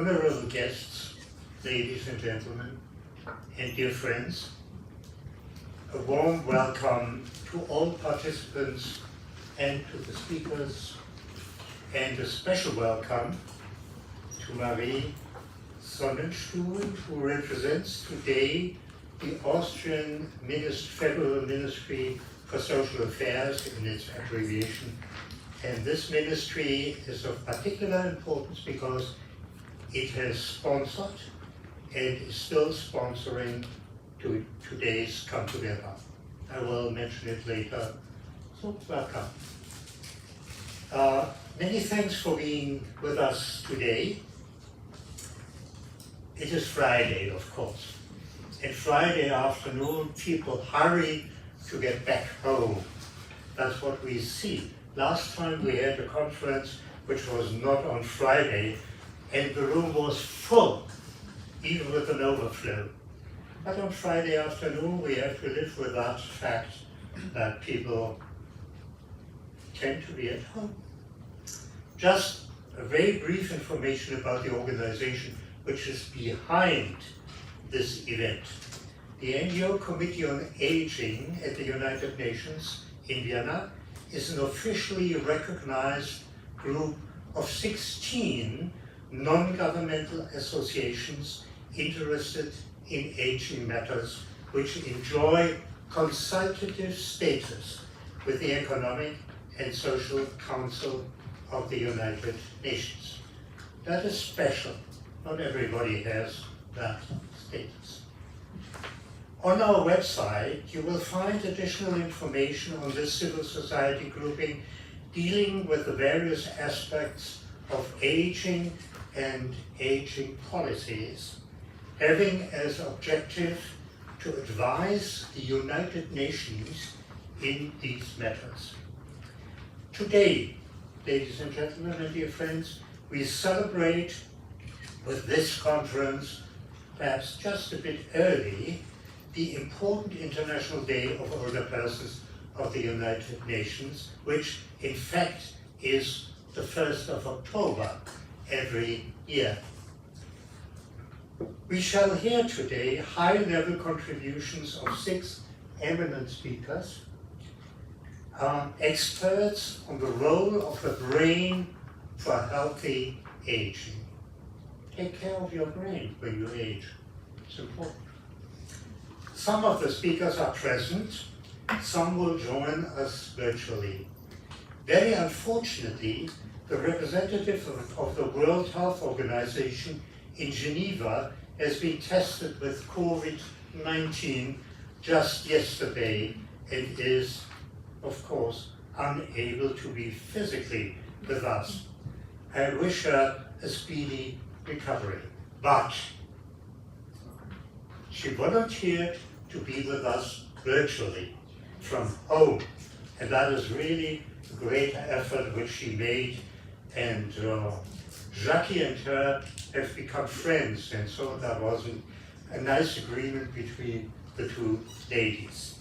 honorable guests, ladies and gentlemen, and dear friends, a warm welcome to all participants and to the speakers, and a special welcome to Marie Sonnenstuhl, who represents today the Austrian Federal Ministry for Social Affairs in its abbreviation. And this ministry is of particular importance because it has sponsored and is still sponsoring today's Come Together. I will mention it later, so welcome. Many thanks for being with us today. It is Friday, of course, and Friday afternoon people hurry to get back home. That's what we see. Last time we had a conference which was not on Friday, and the room was full, even with an overflow. But on Friday afternoon we have to live with that fact that people tend to be at home. Just a very brief information about the organization which is behind this event. The NGO Committee on Aging at the United Nations in Vienna is an officially recognized group of 16 non-governmental associations interested in aging matters, which enjoy consultative status with the Economic and Social Council of the United Nations. That is special. Not everybody has that status. On our website, you will find additional information on this civil society grouping dealing with the various aspects of aging and aging policies, having as objective to advise the United Nations in these matters. Today, ladies and gentlemen and dear friends, we celebrate with this conference, perhaps just a bit early, the important International Day of Older Persons of the United Nations, which in fact is the 1st of October every year. We shall hear today high-level contributions of 6 eminent speakers, experts on the role of the brain for healthy aging. Take care of your brain when you age. It's important. Some of the speakers are present, some will join us virtually. Very unfortunately, the representative of the World Health Organization in Geneva has been tested with COVID-19 just yesterday and is, of course, unable to be physically with us. I wish her a speedy recovery, but she volunteered to be with us virtually from home, and that is really a great effort which she made, and Jackie and her have become friends, and so that was a nice agreement between the two ladies.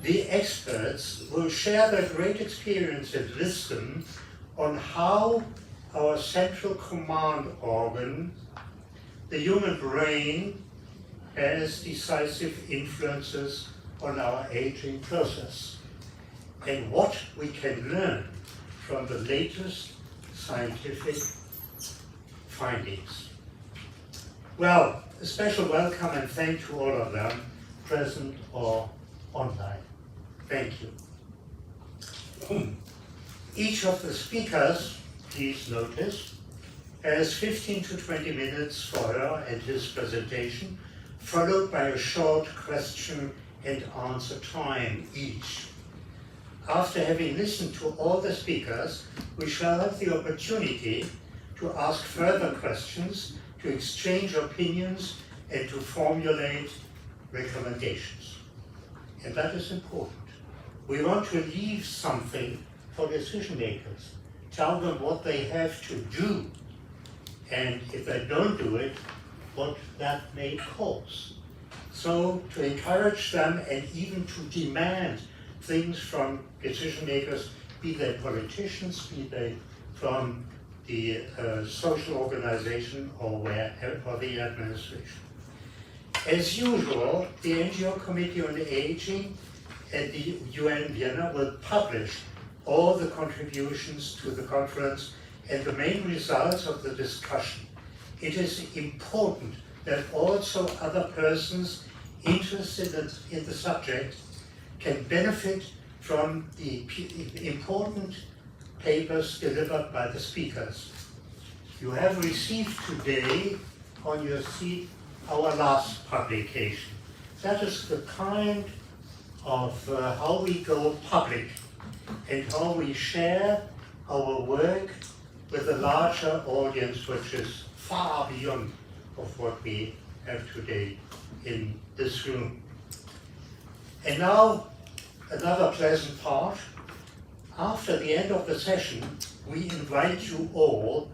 The experts will share their great experience and wisdom on how our central command organ, the human brain, has decisive influences on our aging process, and what we can learn from the latest scientific findings. Well, a special welcome and thank to all of them, present or online. Thank you. Each of the speakers, please notice, has 15 to 20 minutes for her and his presentation, followed by a short question and answer time each. After having listened to all the speakers, we shall have the opportunity to ask further questions, to exchange opinions, and to formulate recommendations. And that is important. We want to leave something for decision makers, tell them what they have to do, and if they don't do it, what that may cause. So to encourage them and even to demand things from decision makers, be they politicians, be they from the social organization or the administration. As usual, the NGO Committee on Aging at the UN Vienna will publish all the contributions to the conference and the main results of the discussion. It is important that also other persons interested in the subject can benefit from the important papers delivered by the speakers. You have received today on your seat our last publication. That is the kind of how we go public and how we share our work with a larger audience, which is far beyond of what we have today in this room. And now, another pleasant part. After the end of the session, we invite you all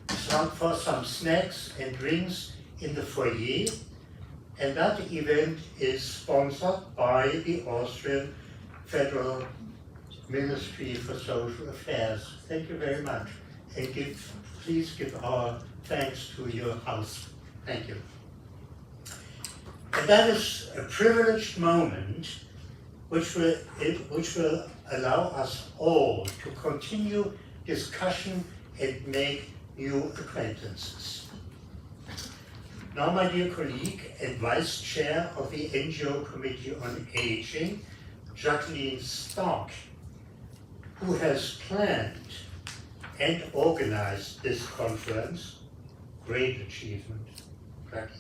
for some snacks and drinks in the foyer, and that event is sponsored by the Austrian Federal Ministry for Social Affairs. Thank you very much, and please give our thanks to your house. Thank you. And that is a privileged moment which will allow us all to continue discussion and make new acquaintances. Now, my dear colleague and Vice Chair of the NGO Committee on Aging, Jacqueline Stark, who has planned and organized this conference, great achievement, Jacqueline,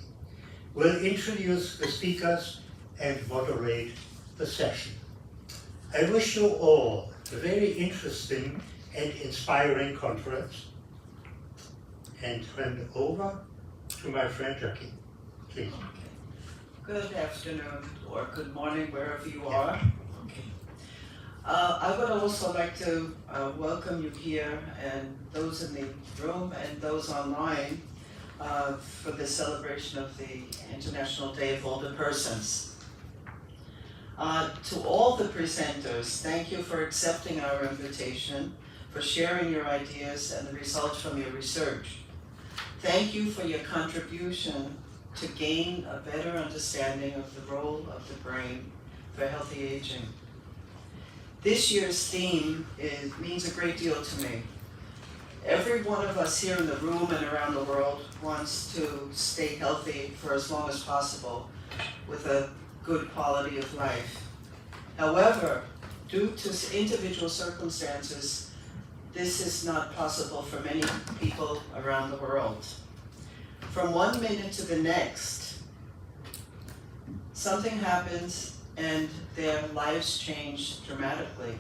will introduce the speakers and moderate the session. I wish you all a very interesting and inspiring conference, and hand over to my friend Jackie, please. Good afternoon or good morning, wherever you are. I would also like to welcome you here and those in the room and those online for the celebration of the International Day of Older Persons. To all the presenters, thank you for accepting our invitation, for sharing your ideas and the results from your research. Thank you for your contribution to gain a better understanding of the role of the brain for healthy aging. This year's theme means a great deal to me. Every one of us here in the room and around the world wants to stay healthy for as long as possible with a good quality of life. However, due to individual circumstances, this is not possible for many people around the world. From one minute to the next, something happens and their lives change dramatically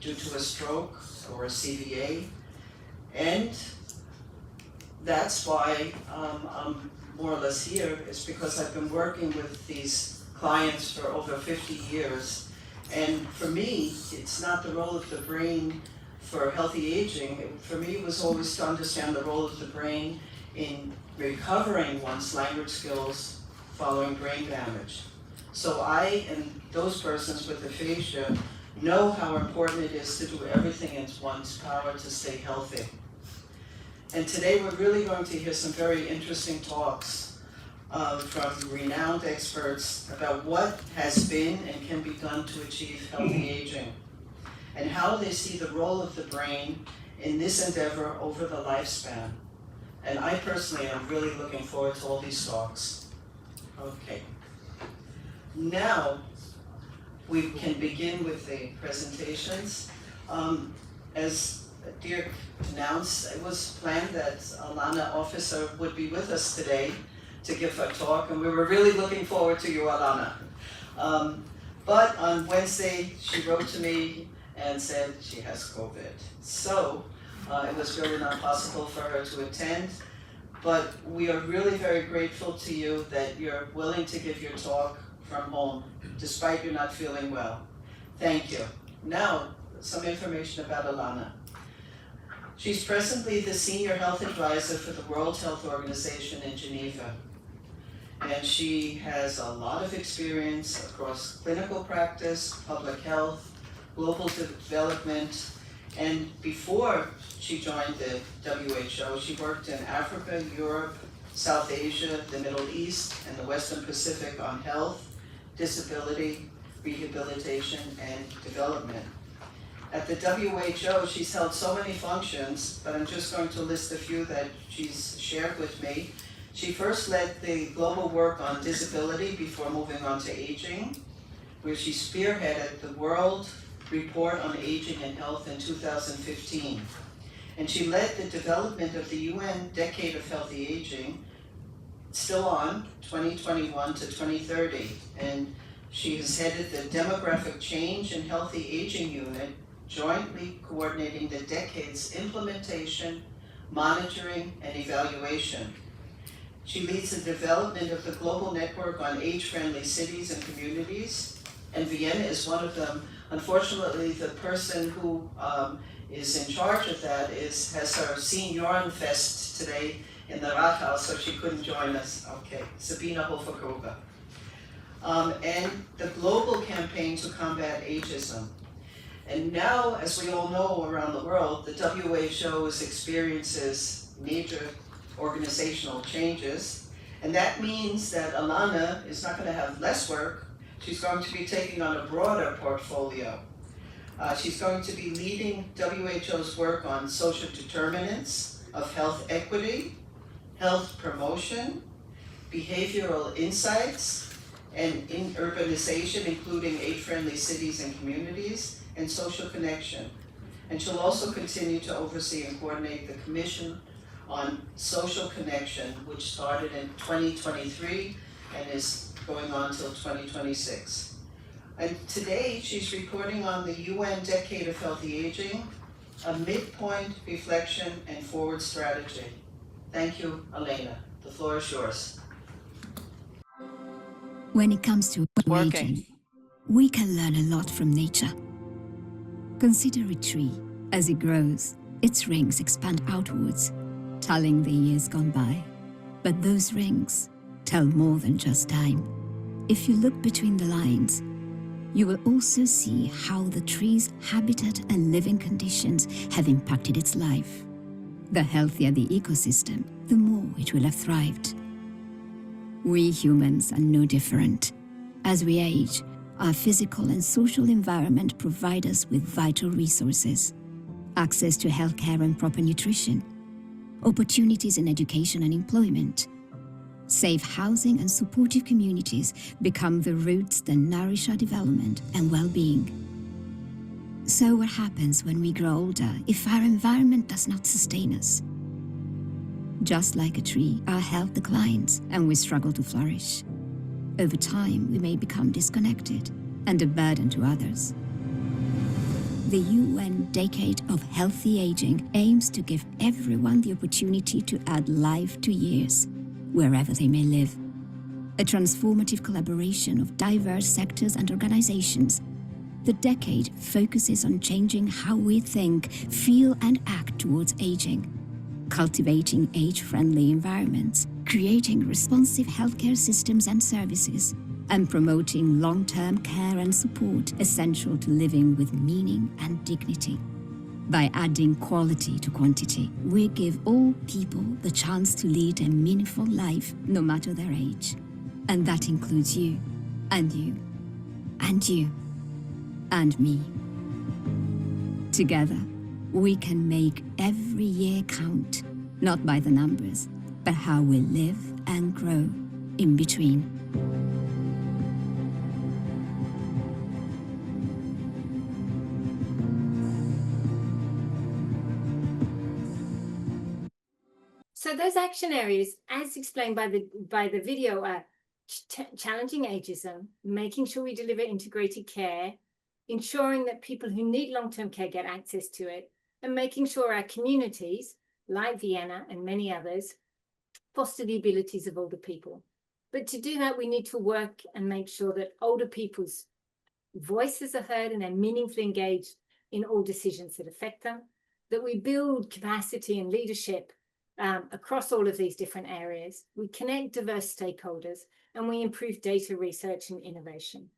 due to a stroke or a CVA. And that's why I'm more or less here, is because I've been working with these clients for over 50 years. And for me, it's not the role of the brain for healthy aging. For me, it was always to understand the role of the brain in recovering one's language skills following brain damage. So I and those persons with aphasia know how important it is to do everything in one's power to stay healthy. And today we're really going to hear some very interesting talks from renowned experts about what has been and can be done to achieve healthy aging, and how they see the role of the brain in this endeavor over the lifespan. And I personally am really looking forward to all these talks. Okay. Now, we can begin with the presentations. As Dirk announced, it was planned that Alana Officer would be with us today to give her talk, and we were really looking forward to you, Alana. But on Wednesday, she wrote to me and said she has COVID. So it was really not possible for her to attend, but we are really very grateful to you that you're willing to give your talk from home, despite you not feeling well. Thank you. Now, some information about Alana. She's presently the Senior Health Advisor for the World Health Organization in Geneva. And she has a lot of experience across clinical practice, public health, global development, And before she joined the WHO, she worked in Africa, Europe, South Asia, the Middle East, and the Western Pacific on health, disability, rehabilitation, and development. At the WHO, she's held so many functions, but I'm just going to list a few that she's shared with me. She first led the global work on disability before moving on to aging, where she spearheaded the World Report on Aging and Health in 2015. And she led the development of the UN Decade of Healthy Aging, still on, 2021 to 2030. And she has headed the Demographic Change and Healthy Aging Unit, jointly coordinating the decade's implementation, monitoring, and evaluation. She leads the development of the Global Network on Age-Friendly Cities and Communities, and Vienna is one of them. Unfortunately, the person who is in charge of that has her Seniorenfest today in the Rathaus, so she couldn't join us. Okay, Sabina Hofer-Kruger. And the global campaign to combat ageism. And now, as we all know around the world, the WHO experiences major organizational changes. And that means that Alana is not going to have less work. She's going to be taking on a broader portfolio. She's going to be leading WHO's work on social determinants of health equity, health promotion, behavioral insights, and in urbanization, including age-friendly cities and communities, and social connection. And she'll also continue to oversee and coordinate the Commission on Social Connection, which started in 2023 and is going on till 2026. And today, she's reporting on the UN Decade of Healthy Aging, a midpoint, reflection, and forward strategy. Thank you, Elena. The floor is yours. When it comes to aging, we can learn a lot from nature. Consider a tree. As it grows, its rings expand outwards, telling the years gone by. But those rings tell more than just time. If you look between the lines, you will also see how the tree's habitat and living conditions have impacted its life. The healthier the ecosystem, the more it will have thrived. We humans are no different. As we age, our physical and social environment provide us with vital resources, access to healthcare and proper nutrition, opportunities in education and employment. Safe housing and supportive communities become the roots that nourish our development and well-being. So what happens when we grow older if our environment does not sustain us? Just like a tree, our health declines and we struggle to flourish. Over time, we may become disconnected and a burden to others. The UN Decade of Healthy Aging aims to give everyone the opportunity to add life to years, wherever they may live. A transformative collaboration of diverse sectors and organizations, the decade focuses on changing how we think, feel, and act towards aging, cultivating age-friendly environments, creating responsive healthcare systems and services, and promoting long-term care and support essential to living with meaning and dignity. By adding quality to quantity, we give all people the chance to lead a meaningful life, no matter their age. And that includes you, and you, and you, and me. Together, we can make every year count, not by the numbers, but how we live and grow in between. So those action areas, as explained by the video, are challenging ageism, making sure we deliver integrated care, ensuring that people who need long-term care get access to it, and making sure our communities, like Vienna and many others, foster the abilities of older people. But to do that, we need to work and make sure that older people's voices are heard and they're meaningfully engaged in all decisions that affect them, that we build capacity and leadership across all of these different areas, we connect diverse stakeholders, and we improve data research and innovation.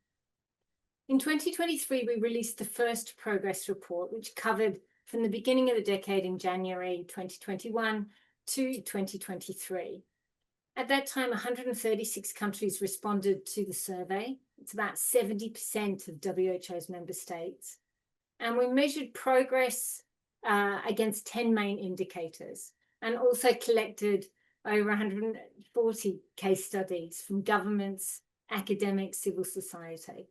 In 2023, we released the first progress report, which covered from the beginning of the decade in January 2021 to 2023. At that time, 136 countries responded to the survey. It's about 70% of WHO's member states. And we measured progress against 10 main indicators, and also collected over 140 case studies from governments, academics, civil society.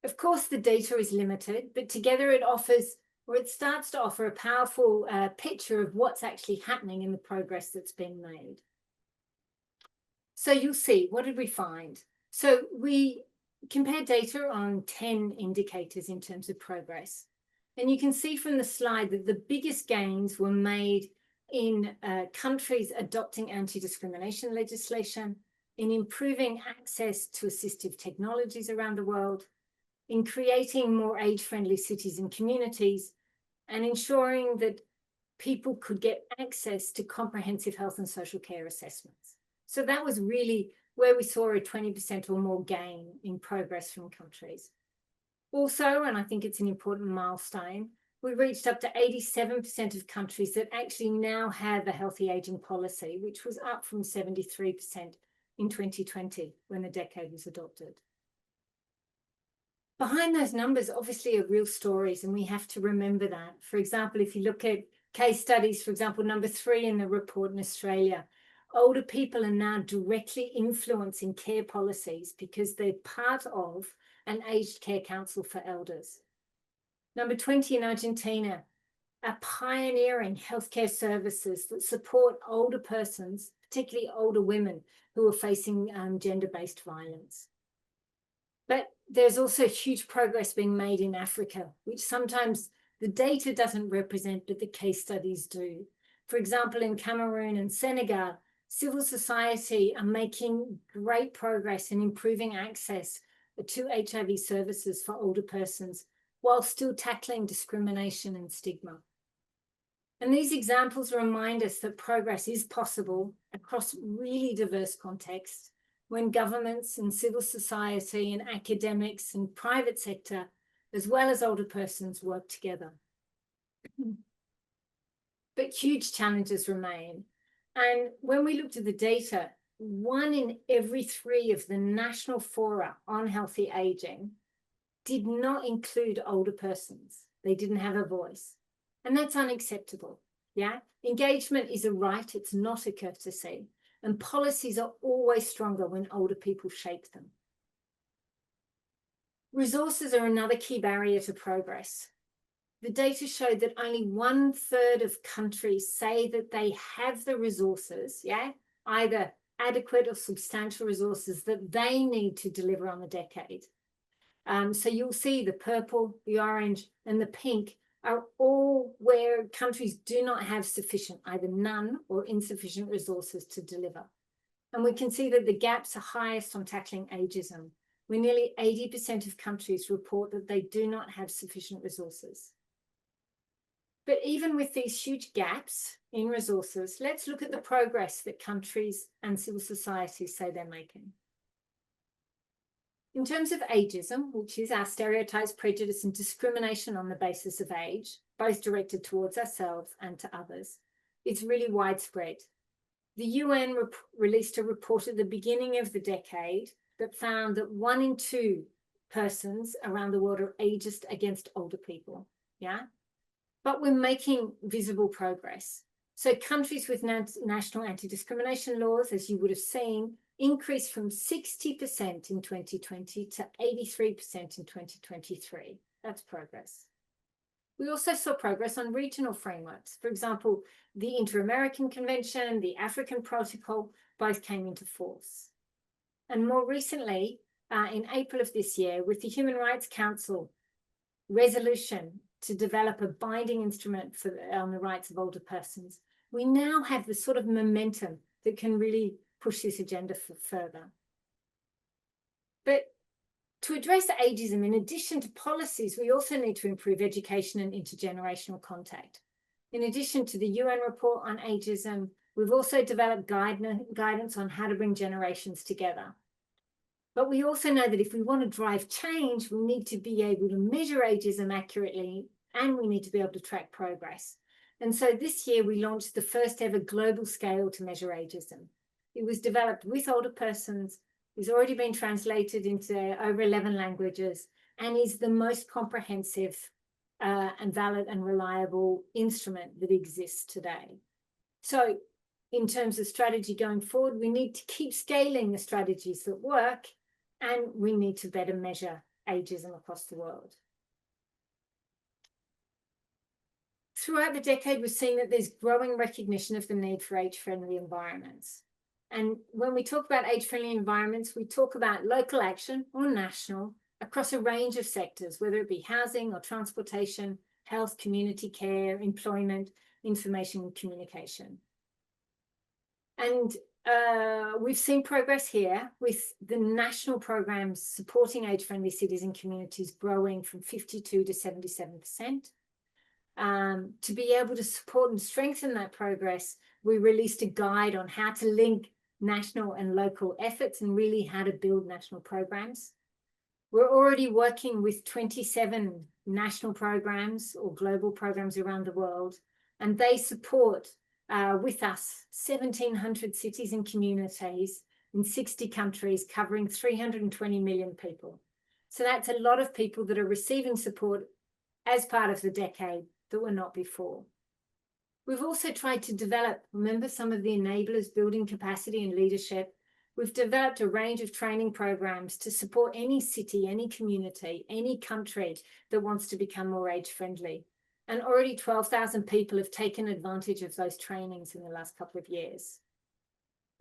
Of course, the data is limited, but together it offers, or it starts to offer, a powerful picture of what's actually happening in the progress that's being made. So you'll see, what did we find? So we compared data on 10 indicators in terms of progress. And you can see from the slide that the biggest gains were made in countries adopting anti-discrimination legislation, in improving access to assistive technologies around the world, in creating more age-friendly cities and communities, and ensuring that people could get access to comprehensive health and social care assessments. So that was really where we saw a 20% or more gain in progress from countries. Also, and I think it's an important milestone, we reached up to 87% of countries that actually now have a healthy aging policy, which was up from 73% in 2020 when the decade was adopted. Behind those numbers, obviously, are real stories, and we have to remember that. For example, if you look at case studies, for example, number 3 in the report in Australia, older people are now directly influencing care policies because they're part of an aged care council for elders. Number 20 in Argentina, are pioneering healthcare services that support older persons, particularly older women who are facing gender-based violence. But there's also huge progress being made in Africa, which sometimes the data doesn't represent, but the case studies do. For example, in Cameroon and Senegal, civil society are making great progress in improving access to HIV services for older persons, while still tackling discrimination and stigma. And these examples remind us that progress is possible across really diverse contexts when governments and civil society and academics and private sector, as well as older persons, work together. But huge challenges remain. And when we looked at the data, 1 in every 3 of the national fora on healthy aging did not include older persons. They didn't have a voice. And that's unacceptable. Yeah, engagement is a right, it's not a courtesy. And policies are always stronger when older people shape them. Resources are another key barrier to progress. The data showed that only 1/3 of countries say that they have the resources, yeah, either adequate or substantial resources that they need to deliver on the decade. So you'll see the purple, the orange, and the pink are all where countries do not have sufficient, either none or insufficient resources to deliver. And we can see that the gaps are highest on tackling ageism, where nearly 80% of countries report that they do not have sufficient resources. But even with these huge gaps in resources, let's look at the progress that countries and civil society say they're making. In terms of ageism, which is our stereotypes, prejudice, and discrimination on the basis of age, both directed towards ourselves and to others, it's really widespread. The UN released a report at the beginning of the decade that found that 1 in 2 persons around the world are ageist against older people, yeah? But we're making visible progress. So countries with national anti-discrimination laws, as you would have seen, increased from 60% in 2020 to 83% in 2023. That's progress. We also saw progress on regional frameworks. For example, the Inter-American Convention, the African Protocol, both came into force. And more recently, in April of this year, with the Human Rights Council resolution to develop a binding instrument on the rights of older persons, we now have the sort of momentum that can really push this agenda further. But to address ageism, in addition to policies, we also need to improve education and intergenerational contact. In addition to the UN report on ageism, we've also developed guidance on how to bring generations together. But we also know that if we want to drive change, we need to be able to measure ageism accurately and we need to be able to track progress. And so this year we launched the first ever global scale to measure ageism. It was developed with older persons, it's already been translated into over 11 languages, and is the most comprehensive and valid and reliable instrument that exists today. So in terms of strategy going forward, we need to keep scaling the strategies that work, and we need to better measure ageism across the world. Throughout the decade, we've seen that there's growing recognition of the need for age-friendly environments. And when we talk about age-friendly environments, we talk about local action or national across a range of sectors, whether it be housing or transportation, health, community care, employment, information and communication. And we've seen progress here with the national programs supporting age-friendly cities and communities growing from 52 to 77%. To be able to support and strengthen that progress, we released a guide on how to link national and local efforts and really how to build national programs. We're already working with 27 national programs or global programs around the world, and they support with us 1,700 cities and communities in 60 countries covering 320 million people. So that's a lot of people that are receiving support as part of the decade that were not before. We've also tried to develop, remember, some of the enablers, building capacity and leadership. We've developed a range of training programs to support any city, any community, any country that wants to become more age-friendly. And already 12,000 people have taken advantage of those trainings in the last couple of years.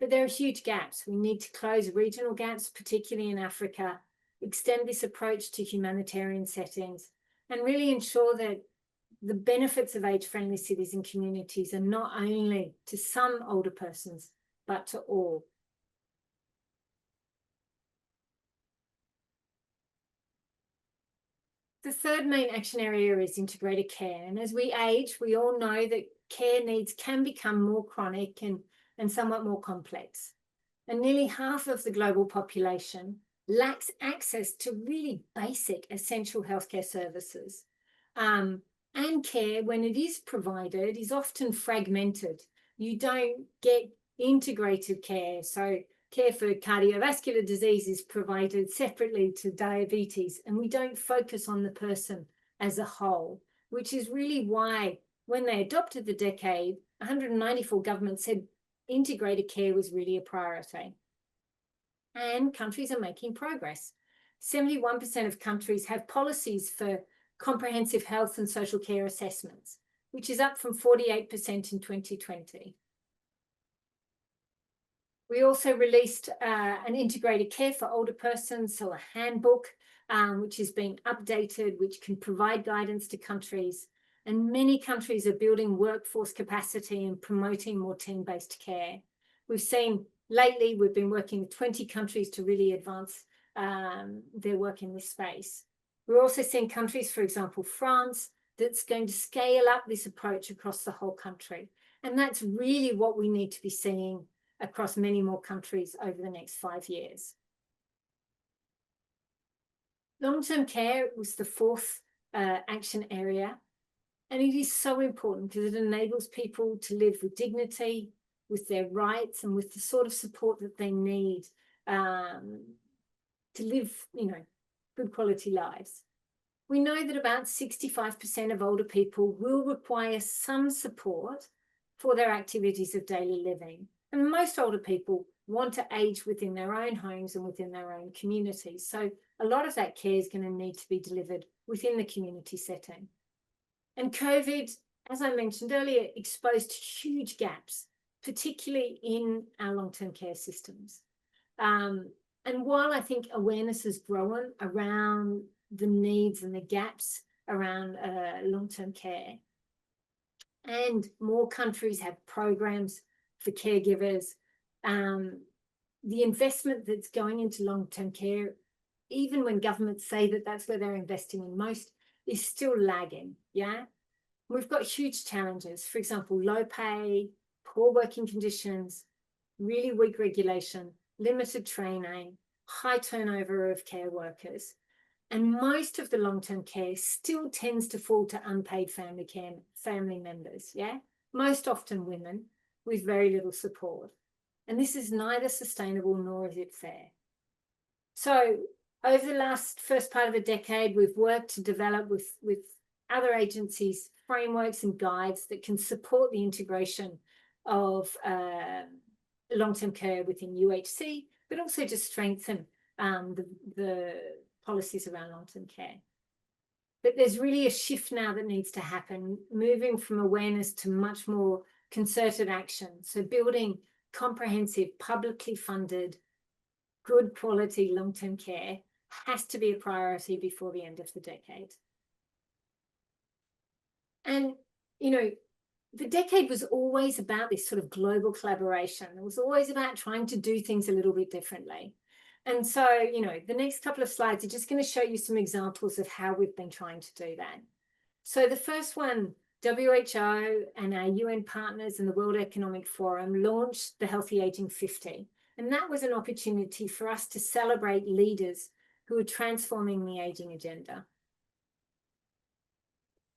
But there are huge gaps. We need to close regional gaps, particularly in Africa, extend this approach to humanitarian settings, and really ensure that the benefits of age-friendly cities and communities are not only to some older persons, but to all. The third main action area is integrated care. And as we age, we all know that care needs can become more chronic and somewhat more complex. And nearly half of the global population lacks access to really basic essential healthcare services. And care, when it is provided, is often fragmented. You don't get integrated care. So care for cardiovascular disease is provided separately to diabetes, and we don't focus on the person as a whole, which is really why when they adopted the decade, 194 governments said integrated care was really a priority. And countries are making progress. 71% of countries have policies for comprehensive health and social care assessments, which is up from 48% in 2020. We also released an integrated care for older persons, so a handbook, which is being updated, which can provide guidance to countries. And many countries are building workforce capacity and promoting more team-based care. We've seen lately, we've been working with 20 countries to really advance their work in this space. We're also seeing countries, for example, France, that's going to scale up this approach across the whole country. And that's really what we need to be seeing across many more countries over the next 5 years. Long-term care was the fourth action area. And it is so important because it enables people to live with dignity, with their rights, and with the sort of support that they need to live, good quality lives. We know that about 65% of older people will require some support for their activities of daily living. And most older people want to age within their own homes and within their own communities. So a lot of that care is going to need to be delivered within the community setting. And COVID, as I mentioned earlier, exposed huge gaps, particularly in our long-term care systems. And while I think awareness has grown around the needs and the gaps around long-term care, and more countries have programs for caregivers, the investment that's going into long-term care, even when governments say that that's where they're investing in most, is still lagging, yeah? We've got huge challenges. For example, low pay, poor working conditions, really weak regulation, limited training, high turnover of care workers. And most of the long-term care still tends to fall to unpaid family members, yeah? Most often women with very little support. And this is neither sustainable nor is it fair. So over the first part of a decade, we've worked to develop with other agencies frameworks and guides that can support the integration of long-term care within UHC, but also to strengthen the policies around long-term care. But there's really a shift now that needs to happen, moving from awareness to much more concerted action. So building comprehensive, publicly funded, good quality long-term care has to be a priority before the end of the decade. And, you know, the decade was always about this sort of global collaboration. It was always about trying to do things a little bit differently. And so, you know, the next couple of slides are just going to show you some examples of how we've been trying to do that. So the first one, WHO and our UN partners and the World Economic Forum launched the Healthy Aging 50. And that was an opportunity for us to celebrate leaders who are transforming the aging agenda.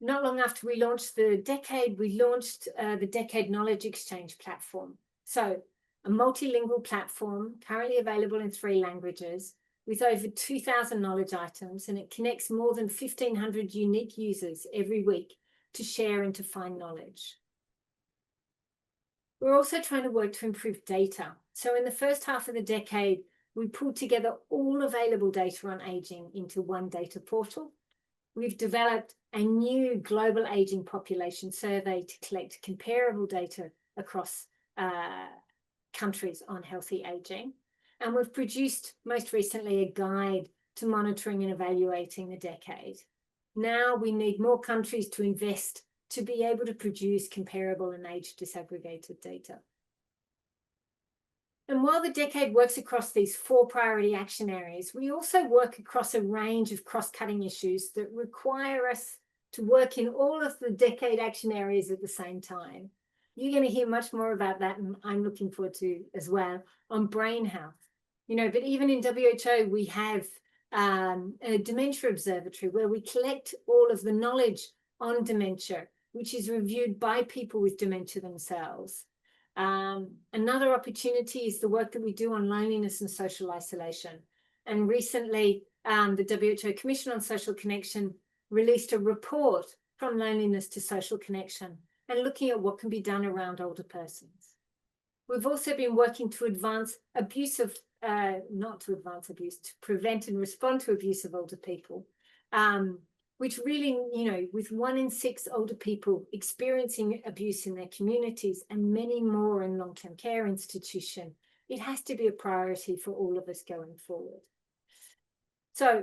Not long after we launched the decade, we launched the Decade Knowledge Exchange platform. So a multilingual platform currently available in 3 languages with over 2,000 knowledge items, and it connects more than 1,500 unique users every week to share and to find knowledge. We're also trying to work to improve data. So in the first half of the decade, we pulled together all available data on aging into one data portal. We've developed a new global aging population survey to collect comparable data across countries on healthy aging. And we've produced most recently a guide to monitoring and evaluating the decade. Now we need more countries to invest to be able to produce comparable and age disaggregated data. And while the decade works across these 4 priority action areas, we also work across a range of cross-cutting issues that require us to work in all of the decade action areas at the same time. You're going to hear much more about that, and I'm looking forward to as well, on brain health. You know, but even in WHO, we have a dementia observatory where we collect all of the knowledge on dementia, which is reviewed by people with dementia themselves. Another opportunity is the work that we do on loneliness and social isolation. And recently, the WHO Commission on Social Connection released a report from loneliness to social connection and looking at what can be done around older persons. We've also been working to advance abuse of, not to advance abuse, to prevent and respond to abuse of older people, which really, you know, with 1 in 6 older people experiencing abuse in their communities and many more in long-term care institution, it has to be a priority for all of us going forward. So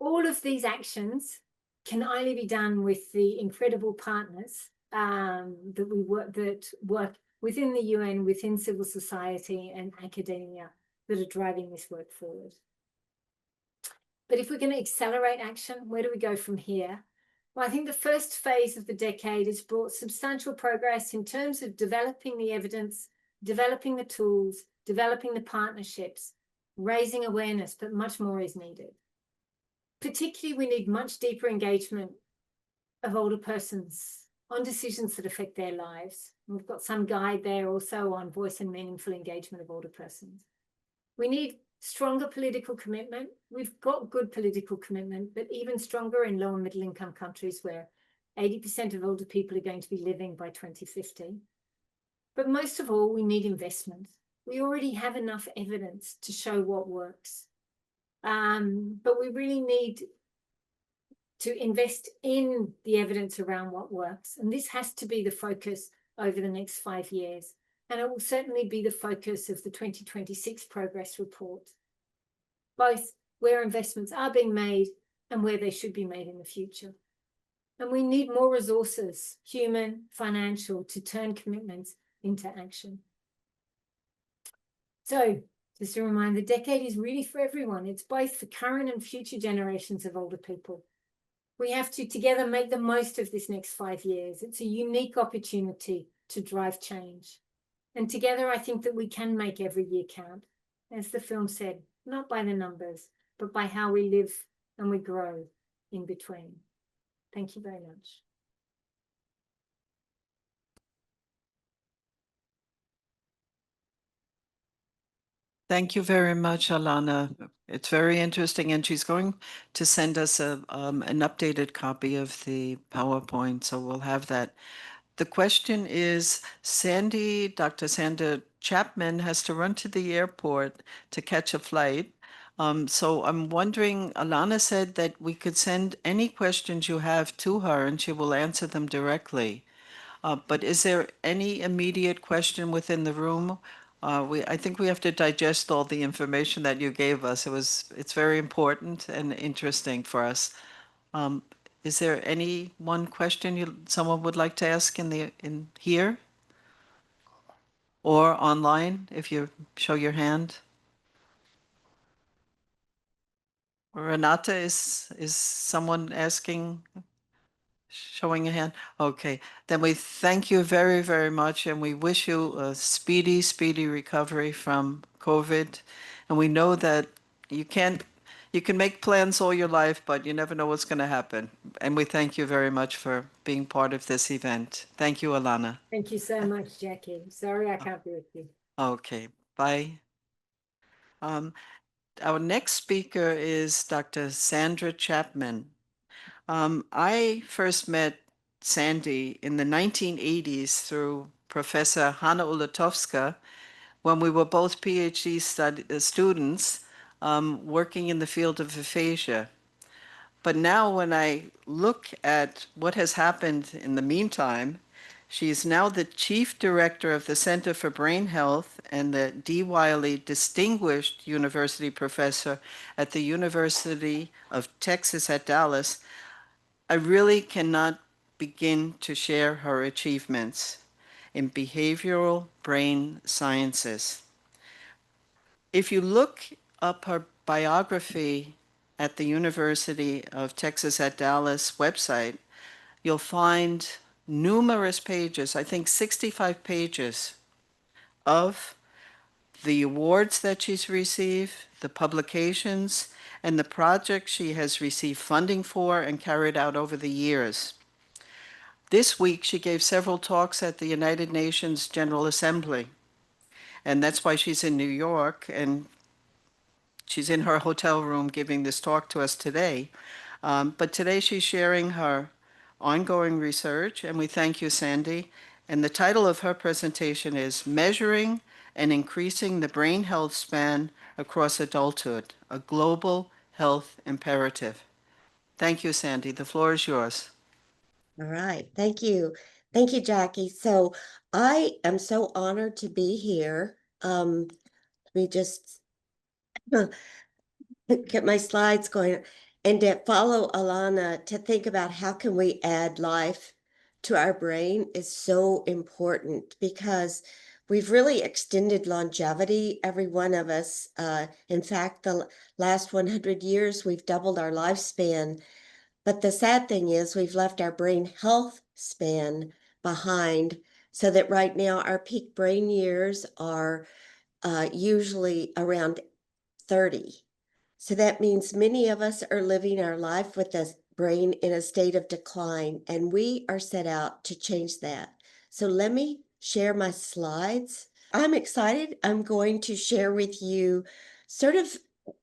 all of these actions can only be done with the incredible partners that work within the UN, within civil society and academia that are driving this work forward. But if we're going to accelerate action, where do we go from here? Well, I think the first phase of the decade has brought substantial progress in terms of developing the evidence, developing the tools, developing the partnerships, raising awareness, but much more is needed. Particularly, we need much deeper engagement of older persons on decisions that affect their lives. We've got some guide there also on voice and meaningful engagement of older persons. We need stronger political commitment. We've got good political commitment, but even stronger in low and middle income countries where 80% of older people are going to be living by 2050. But most of all, we need investment. We already have enough evidence to show what works. But we really need to invest in the evidence around what works. And this has to be the focus over the next 5 years. And it will certainly be the focus of the 2026 progress report, both where investments are being made and where they should be made in the future. And we need more resources, human, financial, to turn commitments into action. So just a reminder, the decade is really for everyone. It's both for current and future generations of older people. We have to together make the most of this next 5 years. It's a unique opportunity to drive change. And together, I think that we can make every year count. As the film said, not by the numbers, but by how we live and we grow in between. Thank you very much. Thank you very much, Alana. It's very interesting, and she's going to send us an updated copy of the PowerPoint, so we'll have that. The question is, Dr. Sandra Chapman has to run to the airport to catch a flight. So I'm wondering, Alana said that we could send any questions you have to her and she will answer them directly. But is there any immediate question within the room? I think we have to digest all the information that you gave us. It's very important and interesting for us. Is there any one question someone would like to ask in here? Or online, if you show your hand? Renata, is someone asking? Showing a hand? Okay, then we thank you very, very much, and we wish you a speedy, speedy recovery from COVID. And we know that you can make plans all your life, but you never know what's going to happen. And we thank you very much for being part of this event. Thank you, Alana. Thank you so much, Jackie. Sorry I can't be with you. Okay, bye. Our next speaker is Dr. Sandra Chapman. I first met Sandy in the 1980s through Professor Hanna Ulatowska when we were both PhD students working in the field of aphasia. But now when I look at what has happened in the meantime, she is now the Chief Director of the Center for Brain Health and the D. Wiley Distinguished University Professor at the University of Texas at Dallas. I really cannot begin to share her achievements in behavioral brain sciences. If you look up her biography at the University of Texas at Dallas website, you'll find numerous pages, I think 65 pages, of the awards that she's received, the publications, and the projects she has received funding for and carried out over the years. This week, she gave several talks at the United Nations General Assembly, and that's why she's in New York, and she's in her hotel room giving this talk to us today. But today she's sharing her ongoing research, and we thank you, Sandy. And the title of her presentation is Measuring and Increasing the Brain Health Span Across Adulthood, a Global Health Imperative. Thank you, Sandy. The floor is yours. All right. Thank you. Thank you, Jackie. So I am so honored to be here. Let me just get my slides going and to follow Alana to think about how can we add life to our brain is so important because we've really extended longevity, every one of us. In fact, the last 100 years, we've doubled our lifespan. But the sad thing is we've left our brain health span behind so that right now our peak brain years are usually around 30. So that means many of us are living our life with the brain in a state of decline, and we are set out to change that. So let me share my slides. I'm excited. I'm going to share with you sort of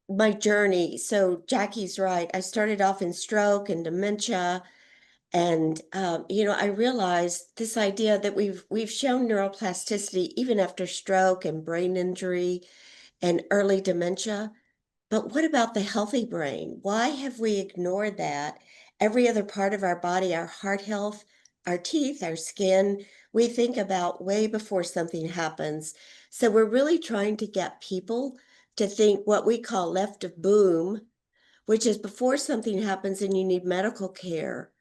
my journey. So Jackie's right. I started off in stroke and dementia. And I realized this idea that we've shown neuroplasticity even after stroke and brain injury and early dementia. But what about the healthy brain? Why have we ignored that? Every other part of our body, our heart health, our teeth, our skin, we think about way before something happens. So we're really trying to get people to think what we call left of boom, which is before something happens and you need medical care.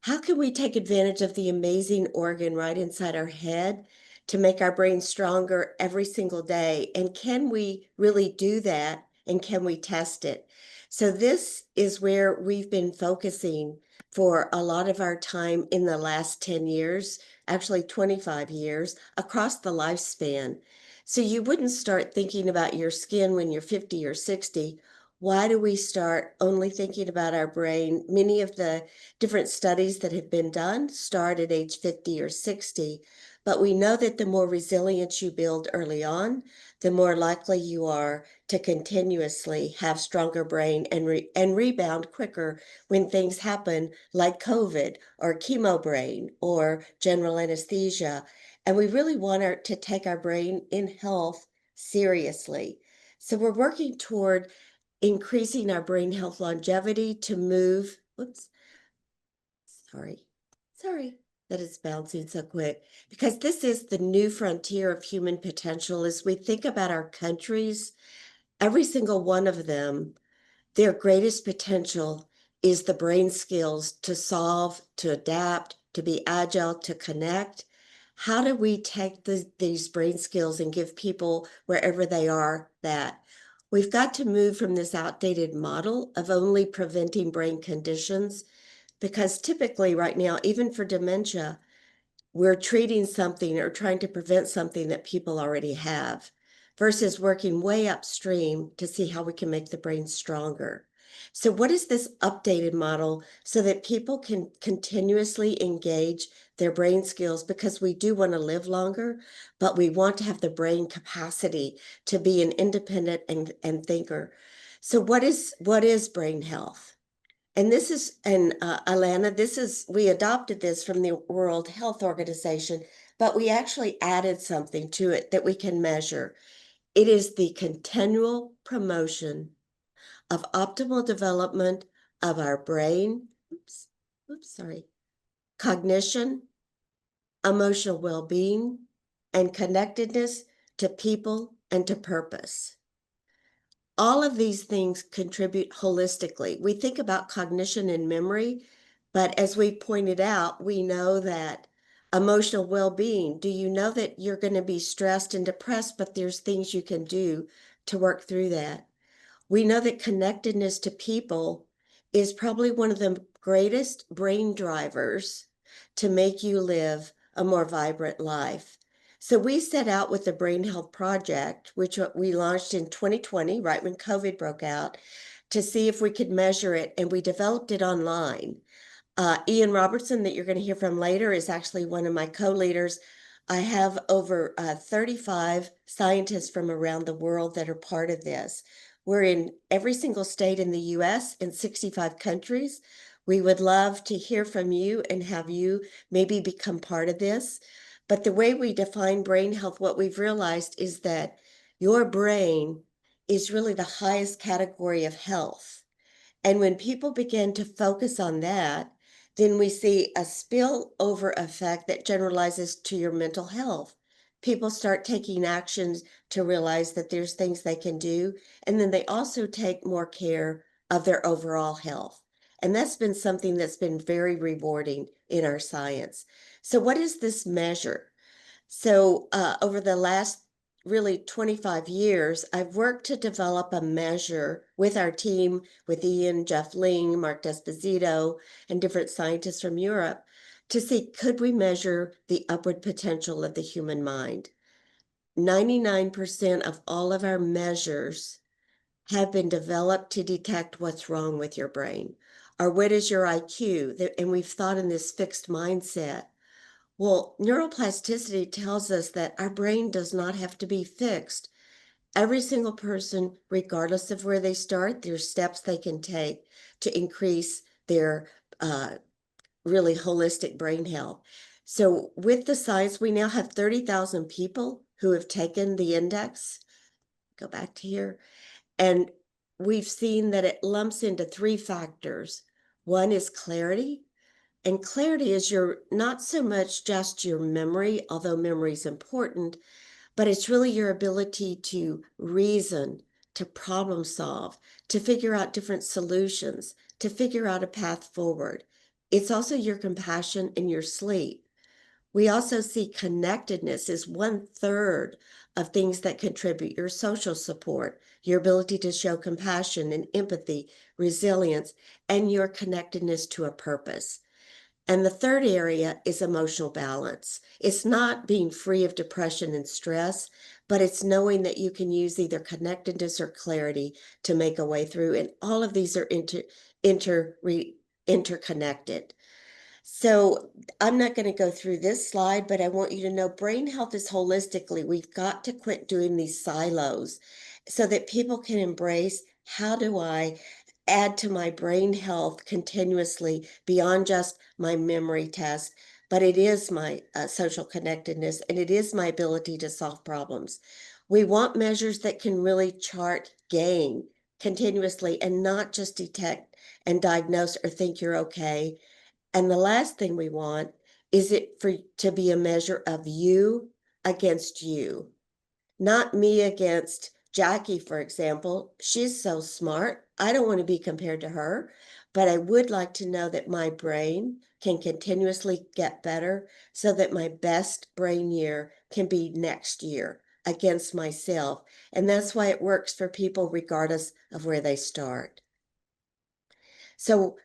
How can we take advantage of the amazing organ right inside our head to make our brain stronger every single day? And can we really do that? And can we test it? So this is where we've been focusing for a lot of our time in the last 10 years, actually 25 years, across the lifespan. So you wouldn't start thinking about your skin when you're 50 or 60. why do we start only thinking about our brain? Many of the different studies that have been done start at age 50 or 60, but we know that the more resilience you build early on, the more likely you are to continuously have stronger brain and rebound quicker when things happen like COVID or chemo brain or general anesthesia. And we really want to take our brain in health seriously. So we're working toward increasing our brain health longevity to move, sorry that it's bouncing so quick, because this is the new frontier of human potential. As we think about our countries, every single one of them, their greatest potential is the brain skills to solve, to adapt, to be agile, to connect. How do we take these brain skills and give people wherever they are that? We've got to move from this outdated model of only preventing brain conditions, because typically right now, even for dementia, we're treating something or trying to prevent something that people already have versus working way upstream to see how we can make the brain stronger. So what is this updated model so that people can continuously engage their brain skills, because we do want to live longer, but we want to have the brain capacity to be an independent and thinker. So what is brain health? And this is, Alana, we adopted this from the World Health Organization, but we actually added something to it that we can measure. It is the continual promotion of optimal development of our brain, cognition, emotional well-being, and connectedness to people and to purpose. All of these things contribute holistically. We think about cognition and memory, but as we pointed out, we know that emotional well-being, do you know that you're going to be stressed and depressed, but there's things you can do to work through that? We know that connectedness to people is probably one of the greatest brain drivers to make you live a more vibrant life. So we set out with the Brain Health Project, which we launched in 2020, right when COVID broke out, to see if we could measure it, and we developed it online. Ian Robertson, that you're going to hear from later, is actually one of my co-leaders. I have over 35 scientists from around the world that are part of this. We're in every single state in the US in 65 countries. We would love to hear from you and have you maybe become part of this. But the way we define brain health, what we've realized is that your brain is really the highest category of health. And when people begin to focus on that, then we see a spillover effect that generalizes to your mental health. People start taking actions to realize that there's things they can do, and then they also take more care of their overall health. And that's been something that's been very rewarding in our science. So what is this measure? So over the last really 25 years, I've worked to develop a measure with our team, with Ian, Jeff Ling, Mark Desposito, and different scientists from Europe, to see, could we measure the upward potential of the human mind? 99% of all of our measures have been developed to detect what's wrong with your brain, or what is your IQ? And we've thought in this fixed mindset. Well, neuroplasticity tells us that our brain does not have to be fixed. Every single person, regardless of where they start, there's steps they can take to increase their really holistic brain health. So with the science, we now have 30,000 people who have taken the index. Go back to here. And we've seen that it lumps into 3 factors. One is clarity. And clarity is not so much just your memory, although memory is important, but it's really your ability to reason, to problem solve, to figure out different solutions, to figure out a path forward. It's also your compassion and your sleep. We also see connectedness as 1/3 of things that contribute: your social support, your ability to show compassion and empathy, resilience, and your connectedness to a purpose. And the third area is emotional balance. It's not being free of depression and stress, but it's knowing that you can use either connectedness or clarity to make a way through. And all of these are interconnected. So I'm not going to go through this slide, but I want you to know brain health is holistically. We've got to quit doing these silos so that people can embrace, how do I add to my brain health continuously beyond just my memory test, but it is my social connectedness, and it is my ability to solve problems. We want measures that can really chart gain continuously and not just detect and diagnose or think you're okay. And the last thing we want is it to be a measure of you against you, not me against Jackie, for example. She's so smart. I don't want to be compared to her, but I would like to know that my brain can continuously get better so that my best brain year can be next year against myself. And that's why it works for people regardless of where they start. So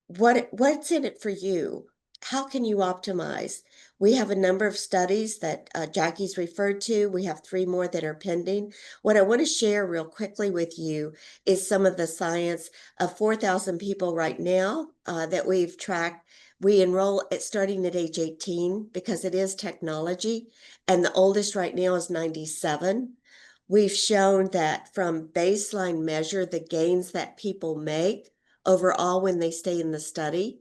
what's in it for you? How can you optimize? We have a number of studies that Jackie's referred to. We have 3 more that are pending. What I want to share real quickly with you is some of the science of 4,000 people right now that we've tracked. We enroll starting at age 18 because it is technology, and the oldest right now is 97. We've shown that from baseline measure, the gains that people make overall when they stay in the study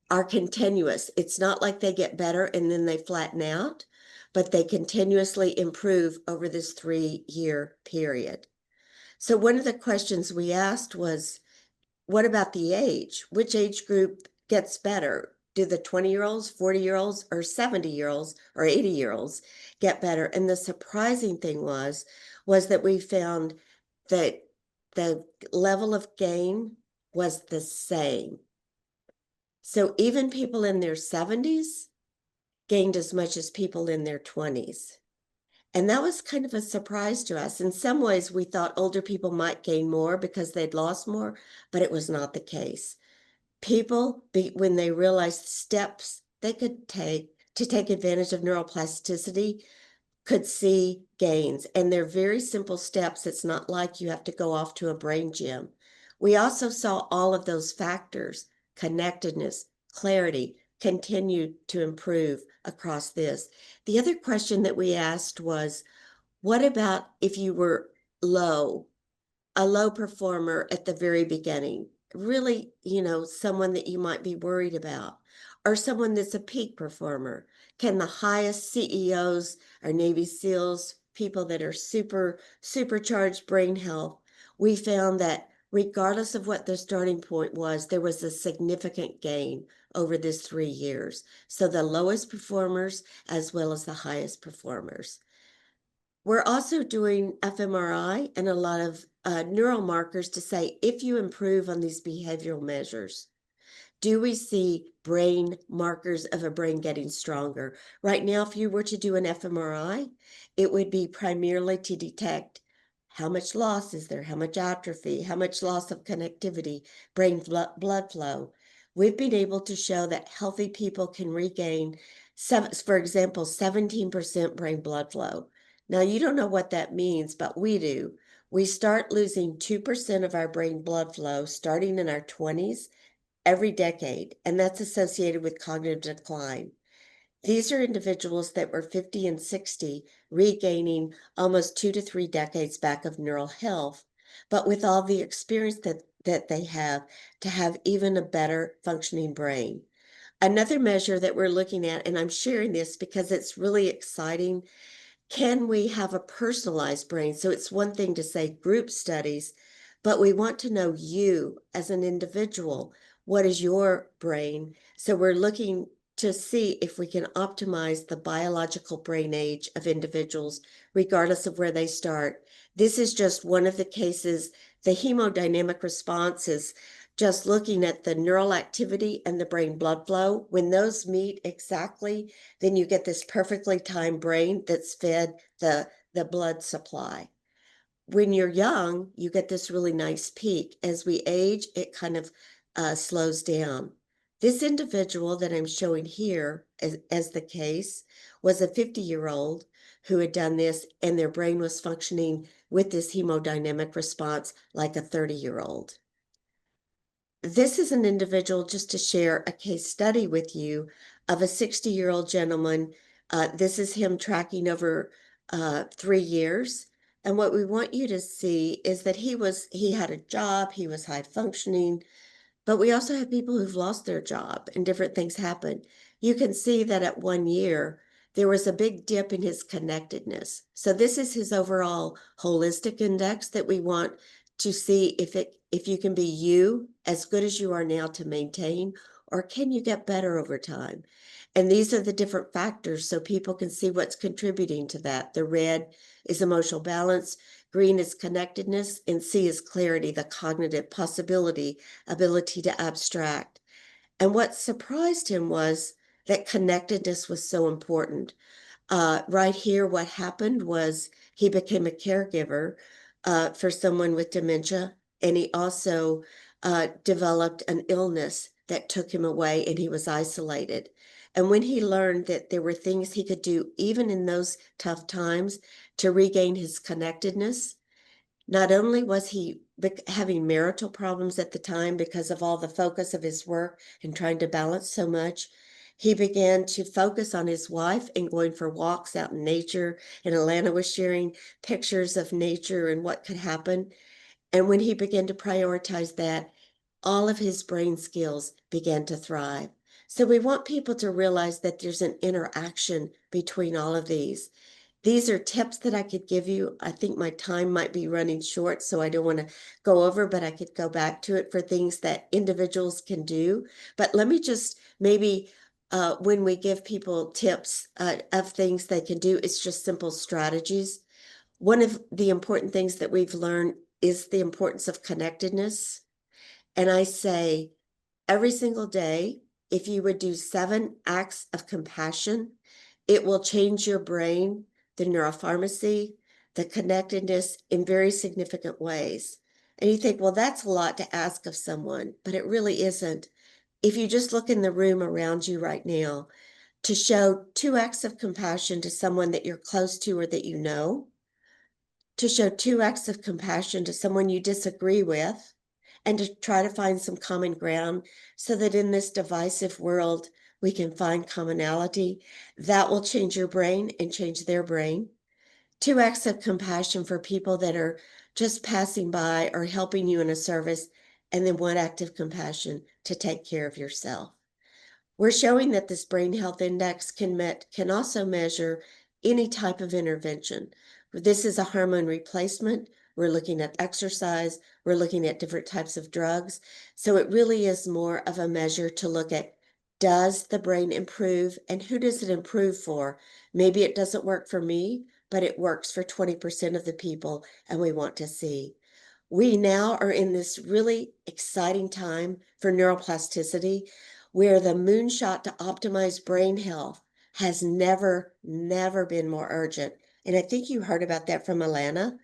are continuous. It's not like they get better and then they flatten out, but they continuously improve over this 3-year period. So one of the questions we asked was, what about the age? Which age group gets better? Do the 20-year-olds, 40-year-olds, or 70-year-olds or 80-year-olds get better? And the surprising thing was that we found that the level of gain was the same. So even people in their 70s gained as much as people in their 20s. And that was kind of a surprise to us. In some ways, we thought older people might gain more because they'd lost more, but it was not the case. People, when they realized steps they could take to take advantage of neuroplasticity, could see gains. And they're very simple steps. It's not like you have to go off to a brain gym. We also saw all of those factors, connectedness, clarity, continue to improve across this. The other question that we asked was, what about if you were a low performer at the very beginning? Really, someone that you might be worried about, or someone that's a peak performer. Can the highest CEOs or Navy SEALs, people that are supercharged brain health, we found that regardless of what their starting point was, there was a significant gain over this 3 years. So the lowest performers as well as the highest performers. We're also doing fMRI and a lot of neural markers to say if you improve on these behavioral measures, do we see brain markers of a brain getting stronger? Right now, if you were to do an fMRI, it would be primarily to detect how much loss is there, how much atrophy, how much loss of connectivity, brain blood flow. We've been able to show that healthy people can regain, for example, 17% brain blood flow. Now, you don't know what that means, but we do. We start losing 2% of our brain blood flow starting in our 20s every decade, and that's associated with cognitive decline. These are individuals that were 50 and 60, regaining almost 2 to 3 decades back of neural health, but with all the experience that they have to have even a better functioning brain. Another measure that we're looking at, and I'm sharing this because it's really exciting, can we have a personalized brain? So it's one thing to say group studies, but we want to know you as an individual. What is your brain? So we're looking to see if we can optimize the biological brain age of individuals, regardless of where they start. This is just one of the cases. The hemodynamic response is just looking at the neural activity and the brain blood flow. When those meet exactly, then you get this perfectly timed brain that's fed the blood supply. When you're young, you get this really nice peak. As we age, it kind of slows down. This individual that I'm showing here as the case was a 50-year-old who had done this, and their brain was functioning with this hemodynamic response like a 30-year-old. This is an individual, just to share a case study with you, of a 60-year-old gentleman. This is him tracking over 3 years. And what we want you to see is that he had a job, he was high functioning, but we also have people who've lost their job and different things happen. You can see that at 1 year, there was a big dip in his connectedness. So this is his overall holistic index that we want to see if you can be you as good as you are now to maintain, or can you get better over time? And these are the different factors so people can see what's contributing to that. The red is emotional balance, green is connectedness, and C is clarity, the cognitive possibility, ability to abstract. And what surprised him was that connectedness was so important. Right here, what happened was he became a caregiver for someone with dementia, and he also developed an illness that took him away, and he was isolated. And when he learned that there were things he could do even in those tough times to regain his connectedness, not only was he having marital problems at the time because of all the focus of his work and trying to balance so much, he began to focus on his wife and going for walks out in nature. And Alana was sharing pictures of nature and what could happen. And when he began to prioritize that, all of his brain skills began to thrive. So we want people to realize that there's an interaction between all of these. These are tips that I could give you. I think my time might be running short, so I don't want to go over, but I could go back to it for things that individuals can do. But let me just maybe, when we give people tips of things they can do, it's just simple strategies. One of the important things that we've learned is the importance of connectedness. And I say every single day, if you would do 7 acts of compassion, it will change your brain, the neuropharmacy, the connectedness in very significant ways. And you think, well, that's a lot to ask of someone, but it really isn't. If you just look in the room around you right now, to show 2 acts of compassion to someone that you're close to or that you know, to show 2 acts of compassion to someone you disagree with, and to try to find some common ground so that in this divisive world, we can find commonality, that will change your brain and change their brain. 2 acts of compassion for people that are just passing by or helping you in a service, and then 1 act of compassion to take care of yourself. We're showing that this brain health index can also measure any type of intervention. This is a hormone replacement. We're looking at exercise. We're looking at different types of drugs. So it really is more of a measure to look at, does the brain improve and who does it improve for? Maybe it doesn't work for me, but it works for 20% of the people, and we want to see. We now are in this really exciting time for neuroplasticity, where the moonshot to optimize brain health has never been more urgent. And I think you heard about that from Alana,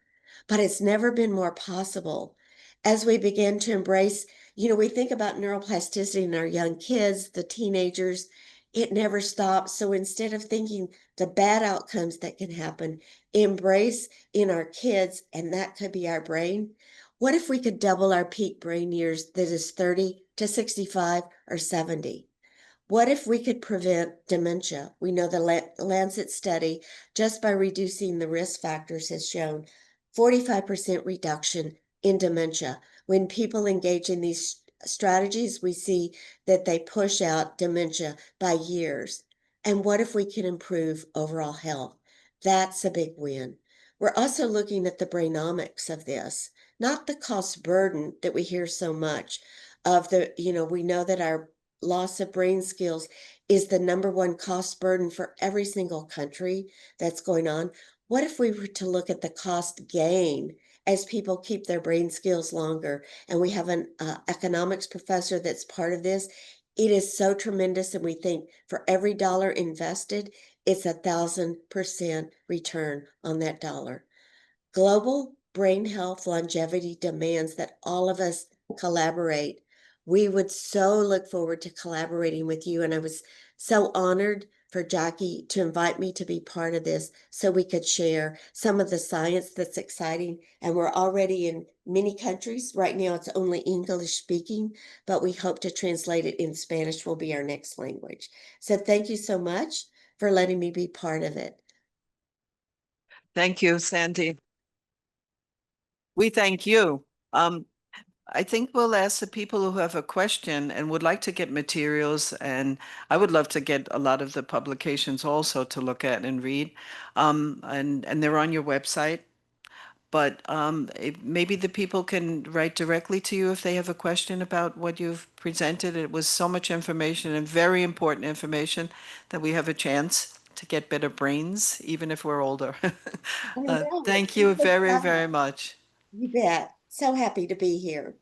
but it's never been more possible. As we begin to embrace, we think about neuroplasticity in our young kids, the teenagers, it never stops. So instead of thinking the bad outcomes that can happen, embrace in our kids, and that could be our brain. What if we could double our peak brain years that is 30 to 65 or 70? What if we could prevent dementia? We know the Lancet study, just by reducing the risk factors, has shown 45% reduction in dementia. When people engage in these strategies, we see that they push out dementia by years. And what if we can improve overall health? That's a big win. We're also looking at the brainomics of this, not the cost burden that we hear so much of. We know that our loss of brain skills is the #1 cost burden for every single country that's going on. What if we were to look at the cost gain as people keep their brain skills longer? And we have an economics professor that's part of this. It is so tremendous, and we think for every dollar invested, it's 1,000% return on that dollar. Global brain health longevity demands that all of us collaborate. We would so look forward to collaborating with you, and I was so honored for Jackie to invite me to be part of this so we could share some of the science that's exciting. And we're already in many countries. Right now, it's only English speaking, but we hope to translate it in Spanish will be our next language. So thank you so much for letting me be part of it. Thank you, Sandy. We thank you. I think we'll ask the people who have a question and would like to get materials, and I would love to get a lot of the publications also to look at and read. And they're on your website. But maybe the people can write directly to you if they have a question about what you've presented. It was so much information and very important information that we have a chance to get better brains, even if we're older. Thank you very, very much. You bet. So happy to be here.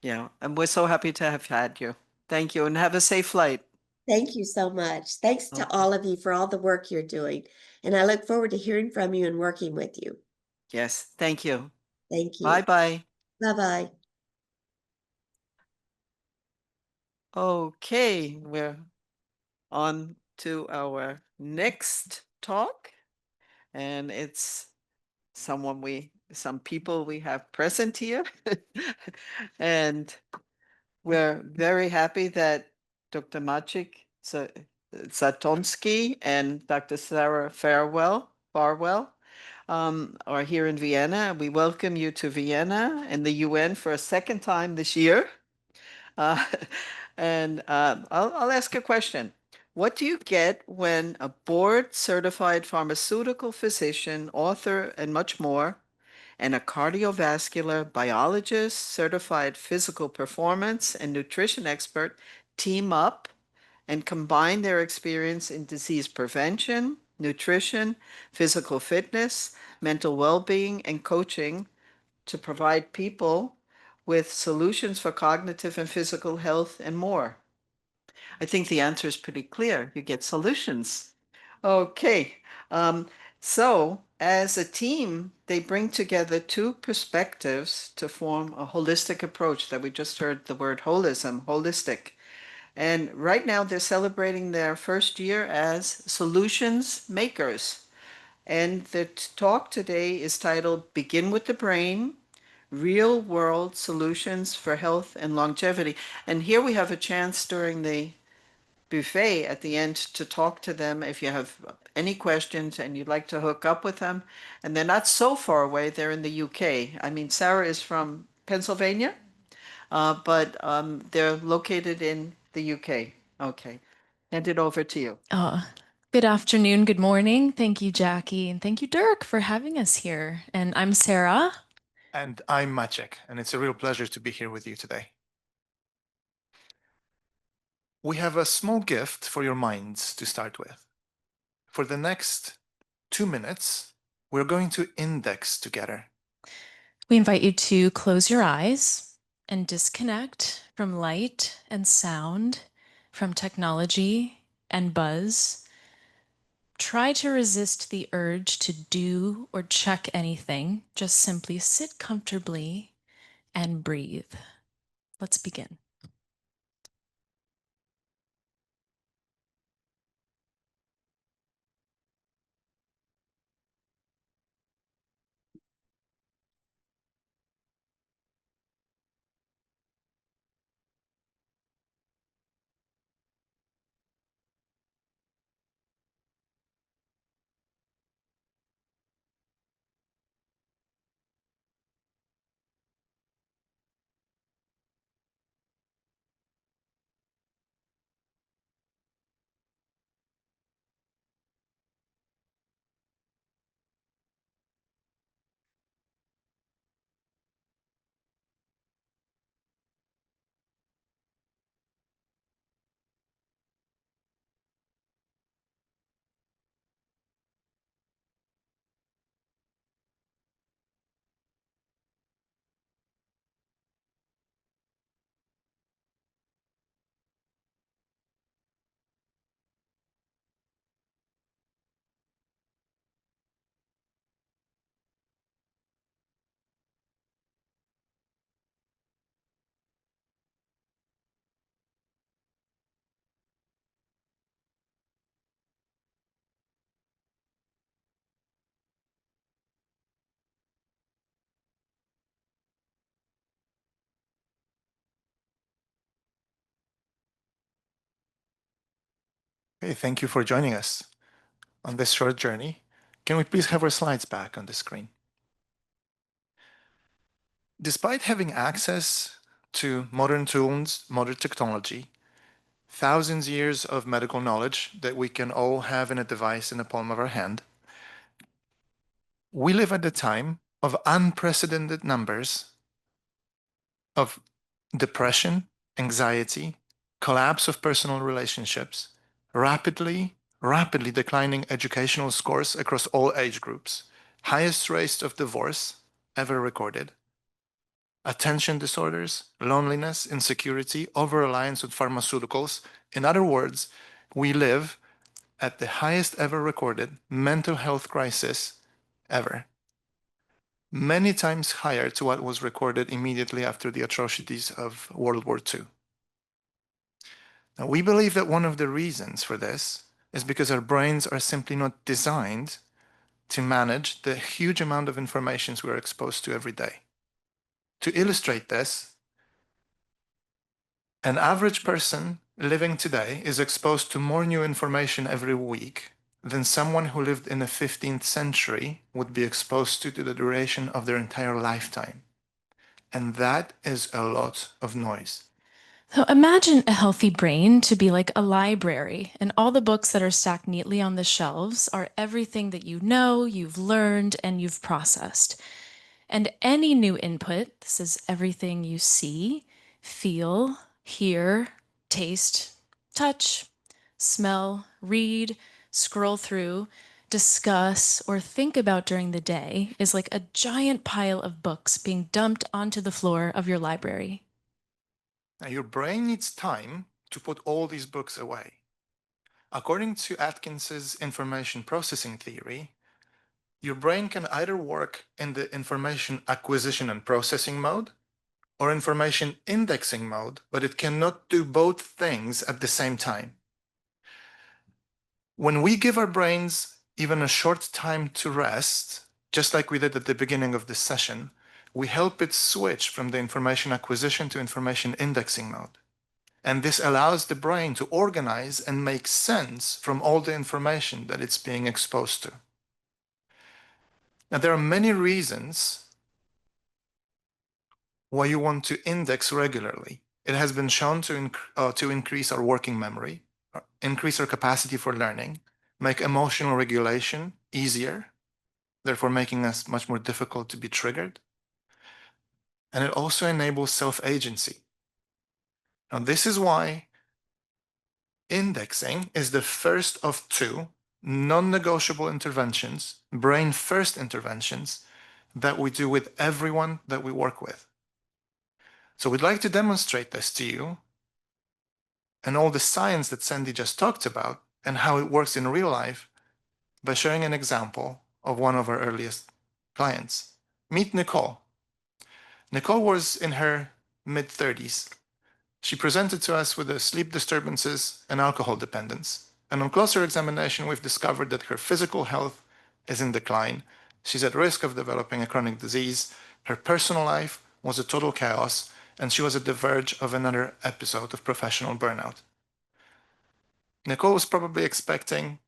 Yeah, and we're so happy to have had you. Thank you, and have a safe flight. Thank you so much. Thanks to all of you for all the work you're doing. And I look forward to hearing from you and working with you. Yes, thank you. Thank you. Bye-bye. Bye-bye. Okay, we're on to our next talk, and it's some people we have present here. And we're very happy that Dr. Maciej Zatonski and Dr. Sara Farwell are here in Vienna. We welcome you to Vienna and the UN for a second time this year. Uh, and I'll ask a question. What do you get when a board certified pharmaceutical physician, author, and much more, and a cardiovascular biologist, certified physical performance, and nutrition expert team up and combine their experience in disease prevention, nutrition, physical fitness, mental well-being, and coaching to provide people with solutions for cognitive and physical health and more? I think the answer is pretty clear. You get solutions. Okay. So as a team, they bring together two perspectives to form a holistic approach that we just heard the word holism, holistic. And right now they're celebrating their first year as solutions makers. And the talk today is titled Begin with the Brain, Real World Solutions for Health and Longevity. And here we have a chance during the buffet at the end to talk to them if you have any questions and you'd like to hook up with them. And they're not so far away. They're in the UK. I mean, Sara is from Pennsylvania, but they're located in the UK. Okay. Hand it over to you. Good afternoon, good morning. Thank you, Jackie, and thank you, Dirk, for having us here. And I'm Sara. And I'm Maciej, and it's a real pleasure to be here with you today. We have a small gift for your minds to start with. For the next 2 minutes, we're going to index together. We invite you to close your eyes and disconnect from light and sound, from technology and buzz. Try to resist the urge to do or check anything. Just simply sit comfortably and breathe. Let's begin. Okay, thank you for joining us on this short journey. Can we please have our slides back on the screen? Despite having access to modern tools, modern technology, thousands of years of medical knowledge that we can all have in a device in the palm of our hand, we live at a time of unprecedented numbers of depression, anxiety, collapse of personal relationships, rapidly declining educational scores across all age groups, highest rates of divorce ever recorded, attention disorders, loneliness, insecurity, over-reliance on pharmaceuticals. In other words, we live at the highest ever recorded mental health crisis ever, many times higher to what was recorded immediately after the atrocities of World War II. Now, we believe that one of the reasons for this is because our brains are simply not designed to manage the huge amount of information we are exposed to every day. To illustrate this, an average person living today is exposed to more new information every week than someone who lived in the 15th century would be exposed to the duration of their entire lifetime. And that is a lot of noise. So imagine a healthy brain to be like a library, and all the books that are stacked neatly on the shelves are everything that you know, you've learned, and you've processed. And any new input, this is everything you see, feel, hear, taste, touch, smell, read, scroll through, discuss, or think about during the day, is like a giant pile of books being dumped onto the floor of your library. Now, your brain needs time to put all these books away. According to Atkins's information processing theory, your brain can either work in the information acquisition and processing mode or information indexing mode, but it cannot do both things at the same time. When we give our brains even a short time to rest, just like we did at the beginning of this session, we help it switch from the information acquisition to information indexing mode. And this allows the brain to organize and make sense from all the information that it's being exposed to. Now, there are many reasons why you want to index regularly. It has been shown to increase our working memory, increase our capacity for learning, make emotional regulation easier, therefore making us much more difficult to be triggered. And it also enables self-agency. Now, this is why indexing is the first of two non-negotiable interventions, brain-first interventions, that we do with everyone that we work with. So we'd like to demonstrate this to you and all the science that Sandy just talked about and how it works in real life by sharing an example of one of our earliest clients. Meet Nicole. Nicole was in her mid-30s. She presented to us with sleep disturbances and alcohol dependence. And on closer examination, we've discovered that her physical health is in decline. She's at risk of developing a chronic disease. Her personal life was a total chaos, and she was at the verge of another episode of professional burnout. Nicole was probably expecting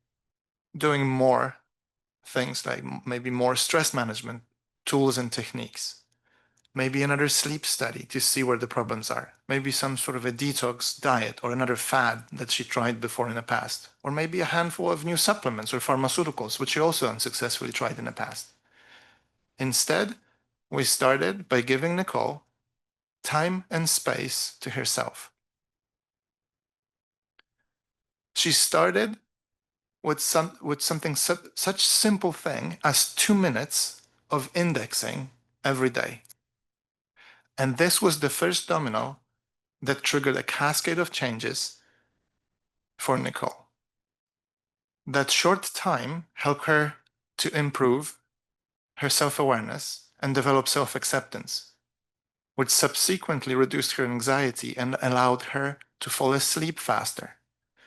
doing more things like maybe more stress management tools and techniques. Maybe another sleep study to see where the problems are. Maybe some sort of a detox diet or another fad that she tried before in the past. Or maybe a handful of new supplements or pharmaceuticals, which she also unsuccessfully tried in the past. Instead, we started by giving Nicole time and space to herself. She started with something such simple thing as 2 minutes of indexing every day. And this was the first domino that triggered a cascade of changes for Nicole. That short time helped her to improve her self-awareness and develop self-acceptance, which subsequently reduced her anxiety and allowed her to fall asleep faster.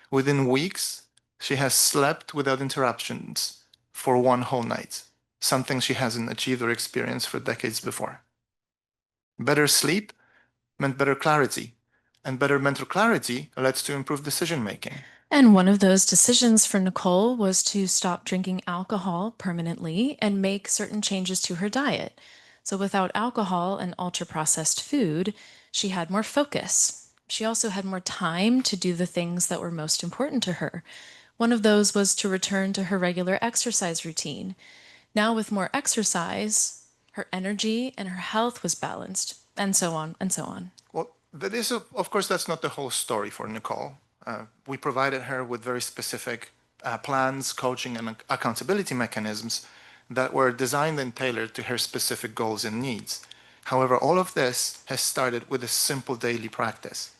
Within weeks, she has slept without interruptions for one whole night, something she hasn't achieved or experienced for decades before. Better sleep meant better clarity, and better mental clarity led to improved decision-making. And one of those decisions for Nicole was to stop drinking alcohol permanently and make certain changes to her diet. So without alcohol and ultra-processed food, she had more focus. She also had more time to do the things that were most important to her. One of those was to return to her regular exercise routine. Now with more exercise, her energy and her health was balanced, and so on and so on. Well, that is, of course, that's not the whole story for Nicole. We provided her with very specific plans, coaching, and accountability mechanisms that were designed and tailored to her specific goals and needs. However, all of this has started with a simple daily practice.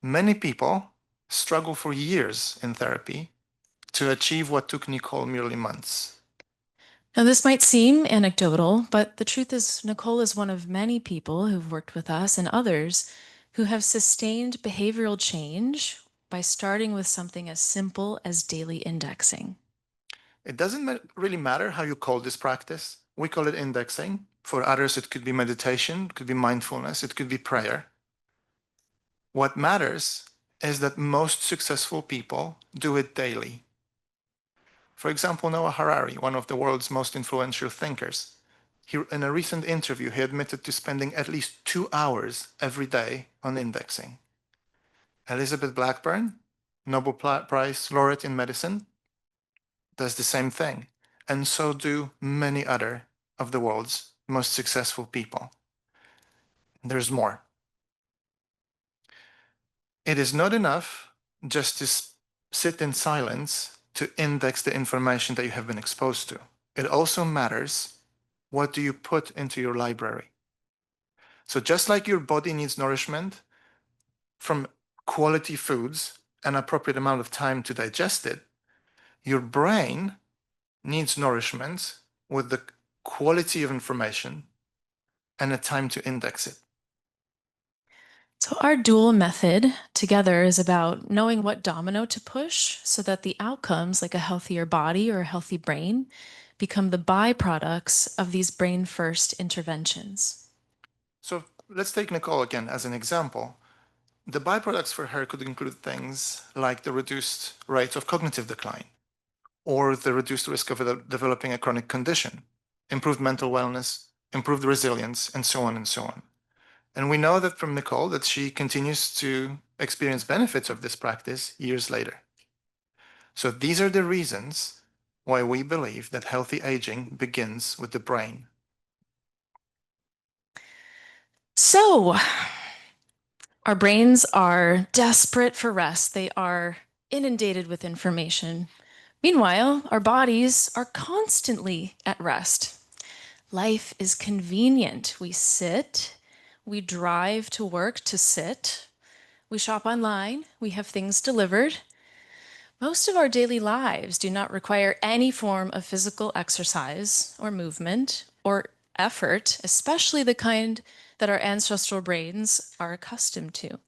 Many people struggle for years in therapy to achieve what took Nicole merely months. Now, this might seem anecdotal, but the truth is Nicole is one of many people who've worked with us and others who have sustained behavioral change by starting with something as simple as daily indexing. It doesn't really matter how you call this practice. We call it indexing. For others, it could be meditation, it could be mindfulness, it could be prayer. What matters is that most successful people do it daily. For example, Noah Harari, one of the world's most influential thinkers, in a recent interview, he admitted to spending at least 2 hours every day on indexing. Elizabeth Blackburn, Nobel Prize laureate in medicine, does the same thing, and so do many other of the world's most successful people. There's more. It is not enough just to sit in silence to index the information that you have been exposed to. It also matters, what do you put into your library? So just like your body needs nourishment from quality foods, an appropriate amount of time to digest it, your brain needs nourishment with the quality of information and a time to index it. So our dual method together is about knowing what domino to push so that the outcomes, like a healthier body or a healthy brain, become the byproducts of these brain-first interventions. So let's take Nicole again as an example. The byproducts for her could include things like the reduced rate of cognitive decline, or the reduced risk of developing a chronic condition, improved mental wellness, improved resilience, and so on and so on. And we know that from Nicole that she continues to experience benefits of this practice years later. So these are the reasons why we believe that healthy aging begins with the brain. So our brains are desperate for rest. They are inundated with information. Meanwhile, our bodies are constantly at rest. Life is convenient. We sit, we drive to work to sit, we shop online, we have things delivered. Most of our daily lives do not require any form of physical exercise or movement or effort, especially the kind that our ancestral brains are accustomed to.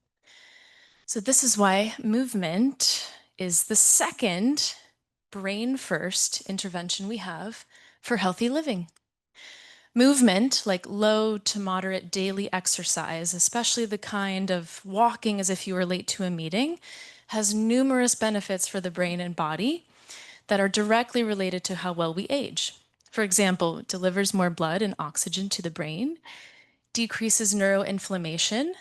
So this is why movement is the second brain-first intervention we have for healthy living. Movement, like low to moderate daily exercise, especially the kind of walking as if you were late to a meeting, has numerous benefits for the brain and body that are directly related to how well we age. For example, it delivers more blood and oxygen to the brain, decreases neuroinflammation,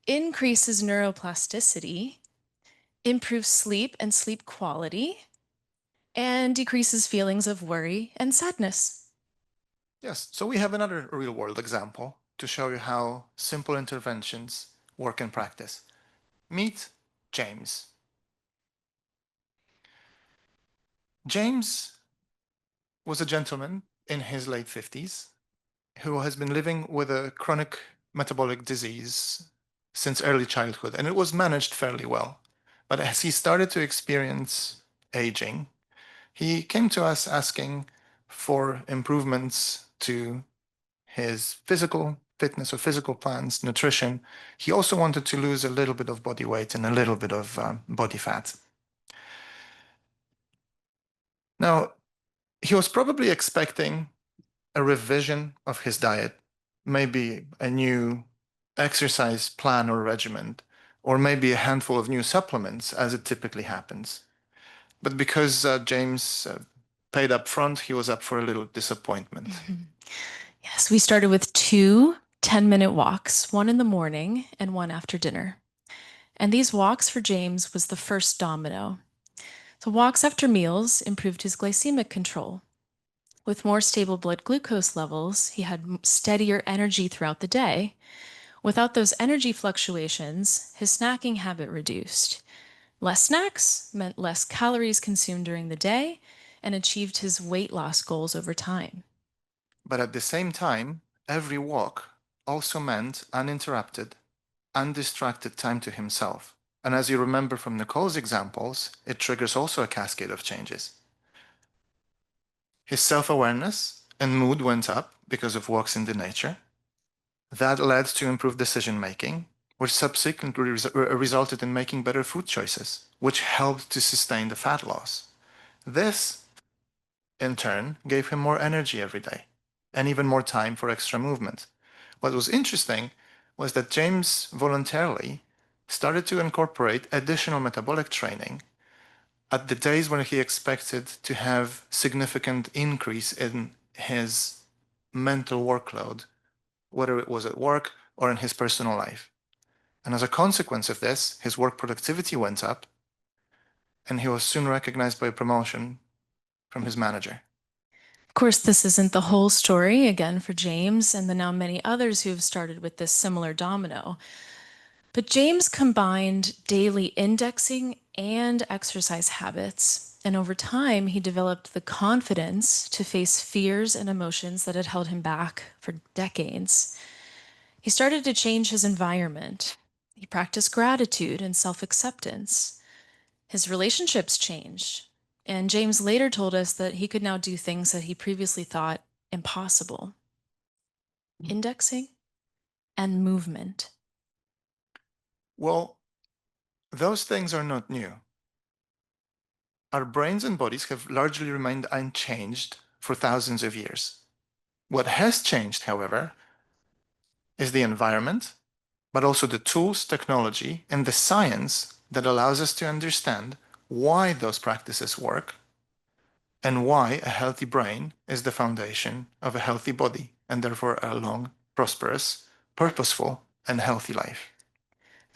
increases neuroplasticity, improves sleep and sleep quality, and decreases feelings of worry and sadness. Yes, so we have another real-world example to show you how simple interventions work in practice. Meet James. James was a gentleman in his late 50s who has been living with a chronic metabolic disease since early childhood, and it was managed fairly well. But as he started to experience aging, he came to us asking for improvements to his physical fitness or physical plans, nutrition. He also wanted to lose a little bit of body weight and a little bit of body fat. Now, he was probably expecting a revision of his diet, maybe a new exercise plan or regimen, or maybe a handful of new supplements, as it typically happens. But because James paid up front, he was up for a little disappointment. Yes, we started with 2 10-minute walks, one in the morning and one after dinner. And these walks for James was the first domino. So walks after meals improved his glycemic control. With more stable blood glucose levels, he had steadier energy throughout the day. Without those energy fluctuations, his snacking habit reduced. Less snacks meant less calories consumed during the day and achieved his weight loss goals over time. But at the same time, every walk also meant uninterrupted, undistracted time to himself. And as you remember from Nicole's examples, it triggers also a cascade of changes. His self-awareness and mood went up because of walks in the nature. That led to improved decision-making, which subsequently resulted in making better food choices, which helped to sustain the fat loss. This, in turn, gave him more energy every day and even more time for extra movement. What was interesting was that James voluntarily started to incorporate additional metabolic training at the days when he expected to have significant increase in his mental workload, whether it was at work or in his personal life. And as a consequence of this, his work productivity went up, and he was soon recognized by a promotion from his manager. Of course, this isn't the whole story, again, for James and the now many others who have started with this similar domino. But James combined daily indexing and exercise habits, and over time, he developed the confidence to face fears and emotions that had held him back for decades. He started to change his environment. He practiced gratitude and self-acceptance. His relationships changed. And James later told us that he could now do things that he previously thought impossible. Indexing and movement. Well, those things are not new. Our brains and bodies have largely remained unchanged for thousands of years. What has changed, however, is the environment, but also the tools, technology, and the science that allows us to understand why those practices work and why a healthy brain is the foundation of a healthy body and therefore a long, prosperous, purposeful, and healthy life.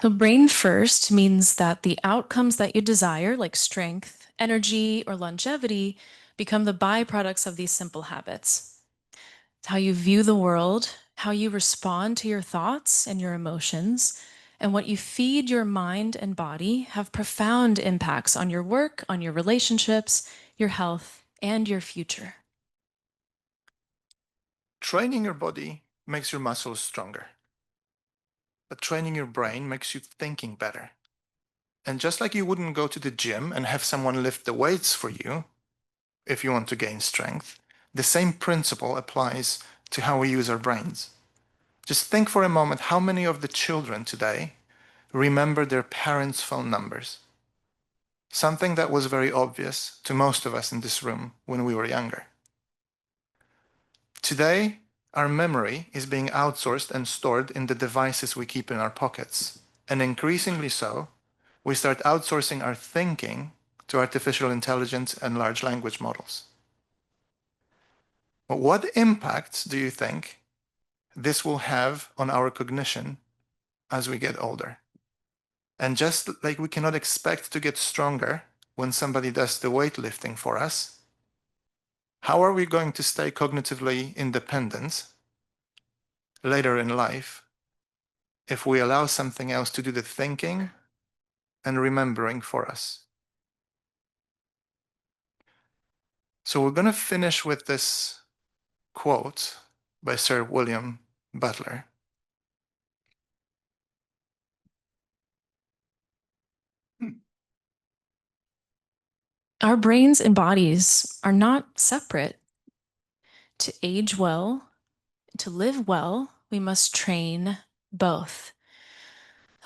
So brain first means that the outcomes that you desire, like strength, energy, or longevity, become the byproducts of these simple habits. It's how you view the world, how you respond to your thoughts and your emotions, and what you feed your mind and body have profound impacts on your work, on your relationships, your health, and your future. Training your body makes your muscles stronger, but training your brain makes you thinking better. And just like you wouldn't go to the gym and have someone lift the weights for you if you want to gain strength, the same principle applies to how we use our brains. Just think for a moment how many of the children today remember their parents' phone numbers. Something that was very obvious to most of us in this room when we were younger. Today, our memory is being outsourced and stored in the devices we keep in our pockets. And increasingly so, we start outsourcing our thinking to artificial intelligence and large language models. But what impact do you think this will have on our cognition as we get older? And just like we cannot expect to get stronger when somebody does the weightlifting for us, how are we going to stay cognitively independent later in life if we allow something else to do the thinking and remembering for us? So we're going to finish with this quote by Sir William Butler. Our brains and bodies are not separate. To age well, to live well, we must train both.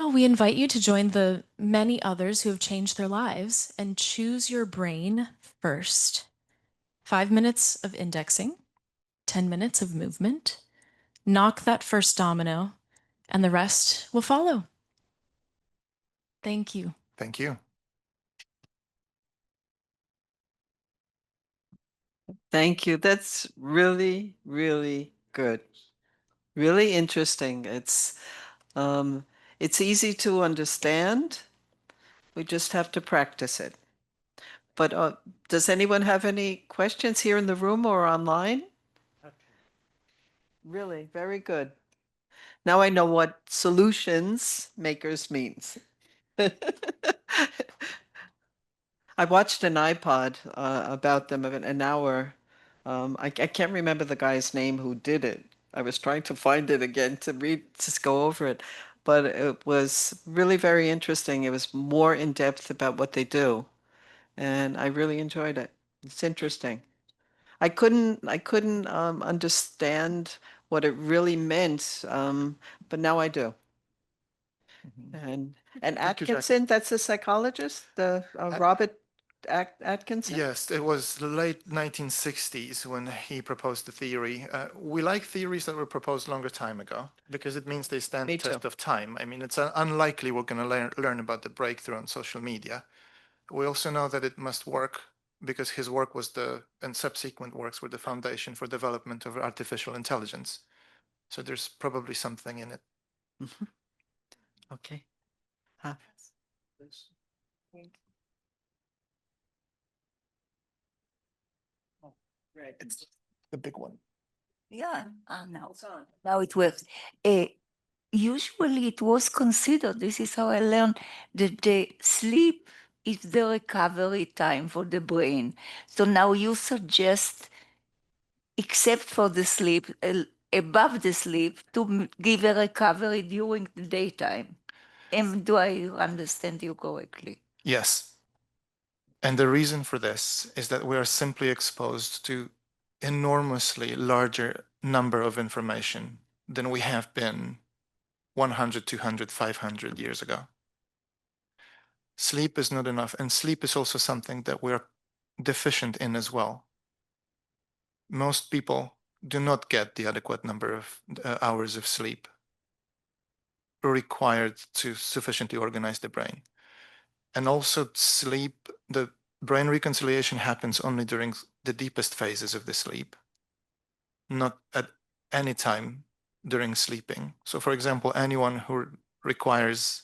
Oh, we invite you to join the many others who have changed their lives and choose your brain first. 5 minutes of indexing, 10 minutes of movement. Knock that first domino, and the rest will follow. Thank you. Thank you. Thank you. That's really, really good. Really interesting. It's easy to understand. We just have to practice it. But does anyone have any questions here in the room or online? Really, very good. Now I know what solutions makers means. I watched an iPod about them of an hour. I can't remember the guy's name who did it. I was trying to find it again to read, just go over it. But it was really very interesting. It was more in depth about what they do. And I really enjoyed it. It's interesting. I couldn't understand what it really meant, but now I do. And Thank you, Jack. Atkinson, that's a psychologist, the Robert Atkinson? Yes, it was the late 1960s when he proposed the theory. We like theories that were proposed longer time ago because it means they stand Me the test too. of time. I mean, it's unlikely we're going to learn about the breakthrough on social media. We also know that it must work because his work was and subsequent works were the foundation for development of artificial intelligence. So there's probably something in it. Okay. Huh. Right. It's the big one. Yeah, now it works. Usually it was considered, this is how I learned, that the sleep is the recovery time for the brain. So now you suggest, except for the sleep, above the sleep, to give a recovery during the daytime. Do I understand you correctly? Yes. And the reason for this is that we are simply exposed to enormously larger number of information than we have been 100, 200, 500 years ago. Sleep is not enough, and sleep is also something that we're deficient in as well. Most people do not get the adequate number of hours of sleep required to sufficiently organize the brain. And also sleep, the brain reconciliation happens only during the deepest phases of the sleep, not at any time during sleeping. So for example, anyone who requires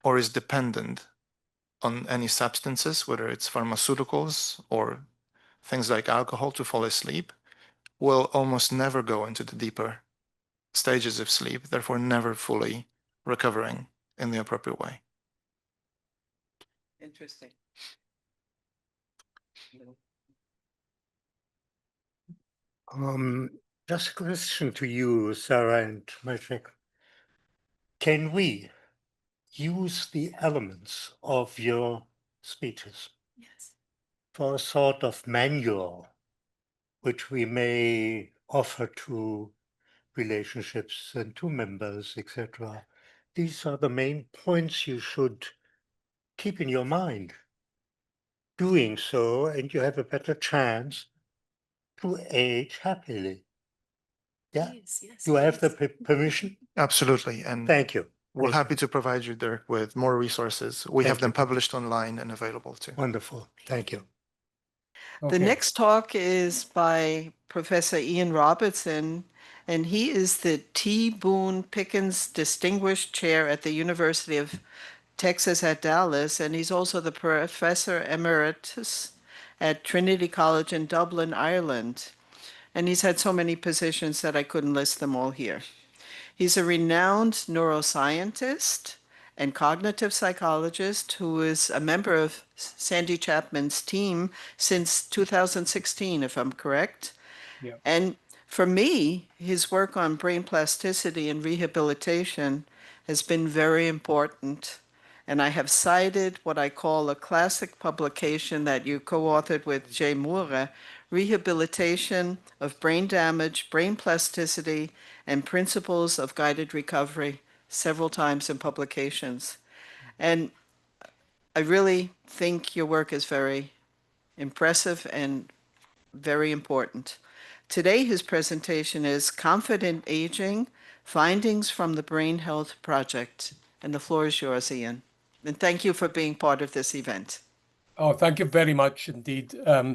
or is dependent on any substances, whether it's pharmaceuticals or things like alcohol to fall asleep, will almost never go into the deeper stages of sleep, therefore never fully recovering in the appropriate way. Interesting. Just a question to you, Sara and Maciej. Can we use the elements of your speeches for a sort of manual which we may offer to relationships and to members, etc.? These are the main points you should keep in your mind. Doing so, and you have a better chance to age happily. Yeah? Do I have the permission? Absolutely. And Thank you. we're happy to provide you, Dirk, with more resources. We have them published online and available too. Wonderful. Thank you. The next talk is by Professor Ian Robertson, and he is the T. Boone Pickens Distinguished Chair at the University of Texas at Dallas, and he's also the Professor Emeritus at Trinity College in Dublin, Ireland. And he's had so many positions that I couldn't list them all here. He's a renowned neuroscientist and cognitive psychologist who is a member of Sandy Chapman's team since 2016, if I'm correct. Yeah. And for me, his work on brain plasticity and rehabilitation has been very important. And I have cited what I call a classic publication that you co-authored with Jay Moore, Rehabilitation of Brain Damage, Brain Plasticity, and Principles of Guided Recovery, several times in publications. And I really think your work is very impressive and very important. Today, his presentation is Confident Aging, Findings from the Brain Health Project. And the floor is yours, Ian. And thank you for being part of this event. Oh, thank you very much indeed,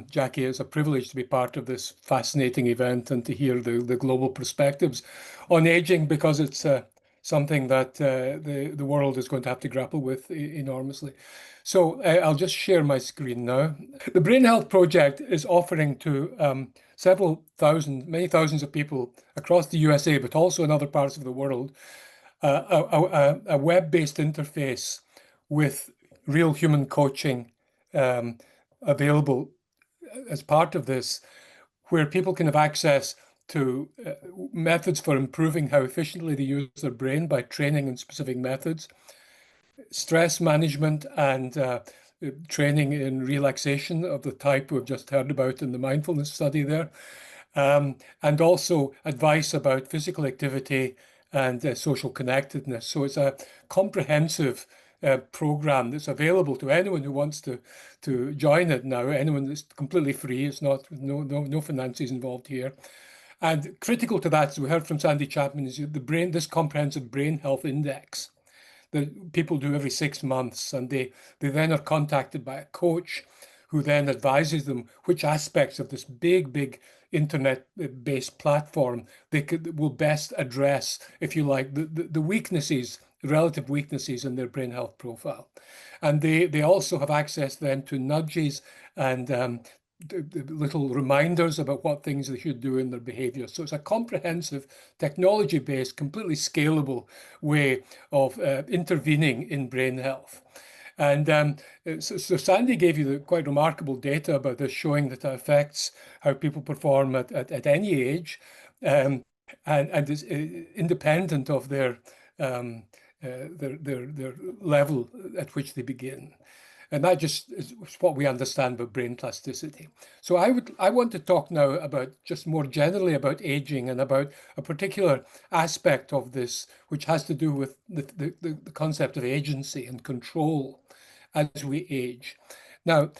Jackie. It's a privilege to be part of this fascinating event and to hear the global perspectives on aging, because it's something that the world is going to have to grapple with enormously. So I'll just share my screen now. The Brain Health Project is offering to many thousands of people across the USA, but also in other parts of the world, a web-based interface with real human coaching available as part of this, where people can have access to methods for improving how efficiently they use their brain by training in specific methods, stress management and training in relaxation of the type we've just heard about in the mindfulness study there, and also advice about physical activity and social connectedness. So it's a comprehensive program that's available to anyone who wants to join it now. Anyone that's completely free. It's not no finances involved here. And critical to that, as we heard from Sandy Chapman, is this comprehensive brain health index that people do every 6 months, and they then are contacted by a coach who then advises them which aspects of this big internet-based platform will best address, if you like, the weaknesses, relative weaknesses in their brain health profile. And they also have access then to nudges and the little reminders about what things they should do in their behavior. So it's a comprehensive, technology-based, completely scalable way of intervening in brain health. And so Sandy gave you the quite remarkable data about this, showing that it affects how people perform at any age, and is independent of their level at which they begin. And that just is what we understand about brain plasticity. So I want to talk now about just more generally about aging and about a particular aspect of this, which has to do with the concept of agency and control as we age. Now,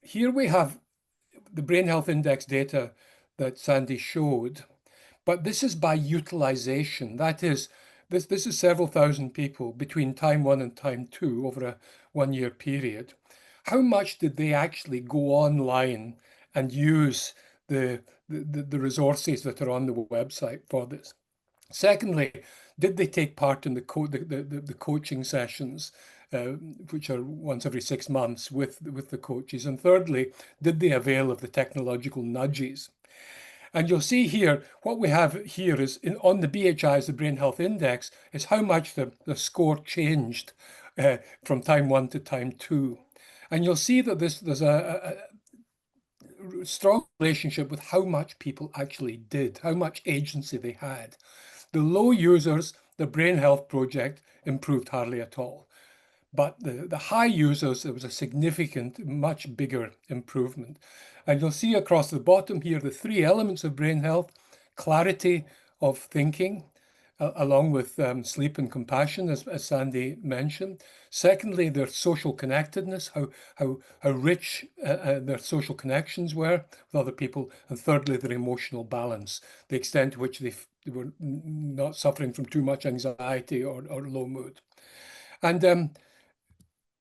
here we have the Brain Health Index data that Sandy showed, but this is by utilization. That is, this is several thousand people between time 1 and time 2 over a 1-year period. How much did they actually go online and use the resources that are on the website for this? Secondly, did they take part in the coaching sessions, which are once every 6 months with the coaches? And thirdly, did they avail of the technological nudges? And you'll see here, what we have here is on the BHI's, the Brain Health Index, is how much the score changed from time 1 to time 2. And you'll see that there's a strong relationship with how much people actually did, how much agency they had. The low users, the Brain Health Project improved hardly at all. But the high users, there was a significant, much bigger improvement. And you'll see across the bottom here the 3 elements of brain health: clarity of thinking, along with sleep and compassion, as Sandy mentioned. Secondly, their social connectedness, how rich their social connections were with other people. And thirdly, their emotional balance, the extent to which they were not suffering from too much anxiety or low mood. And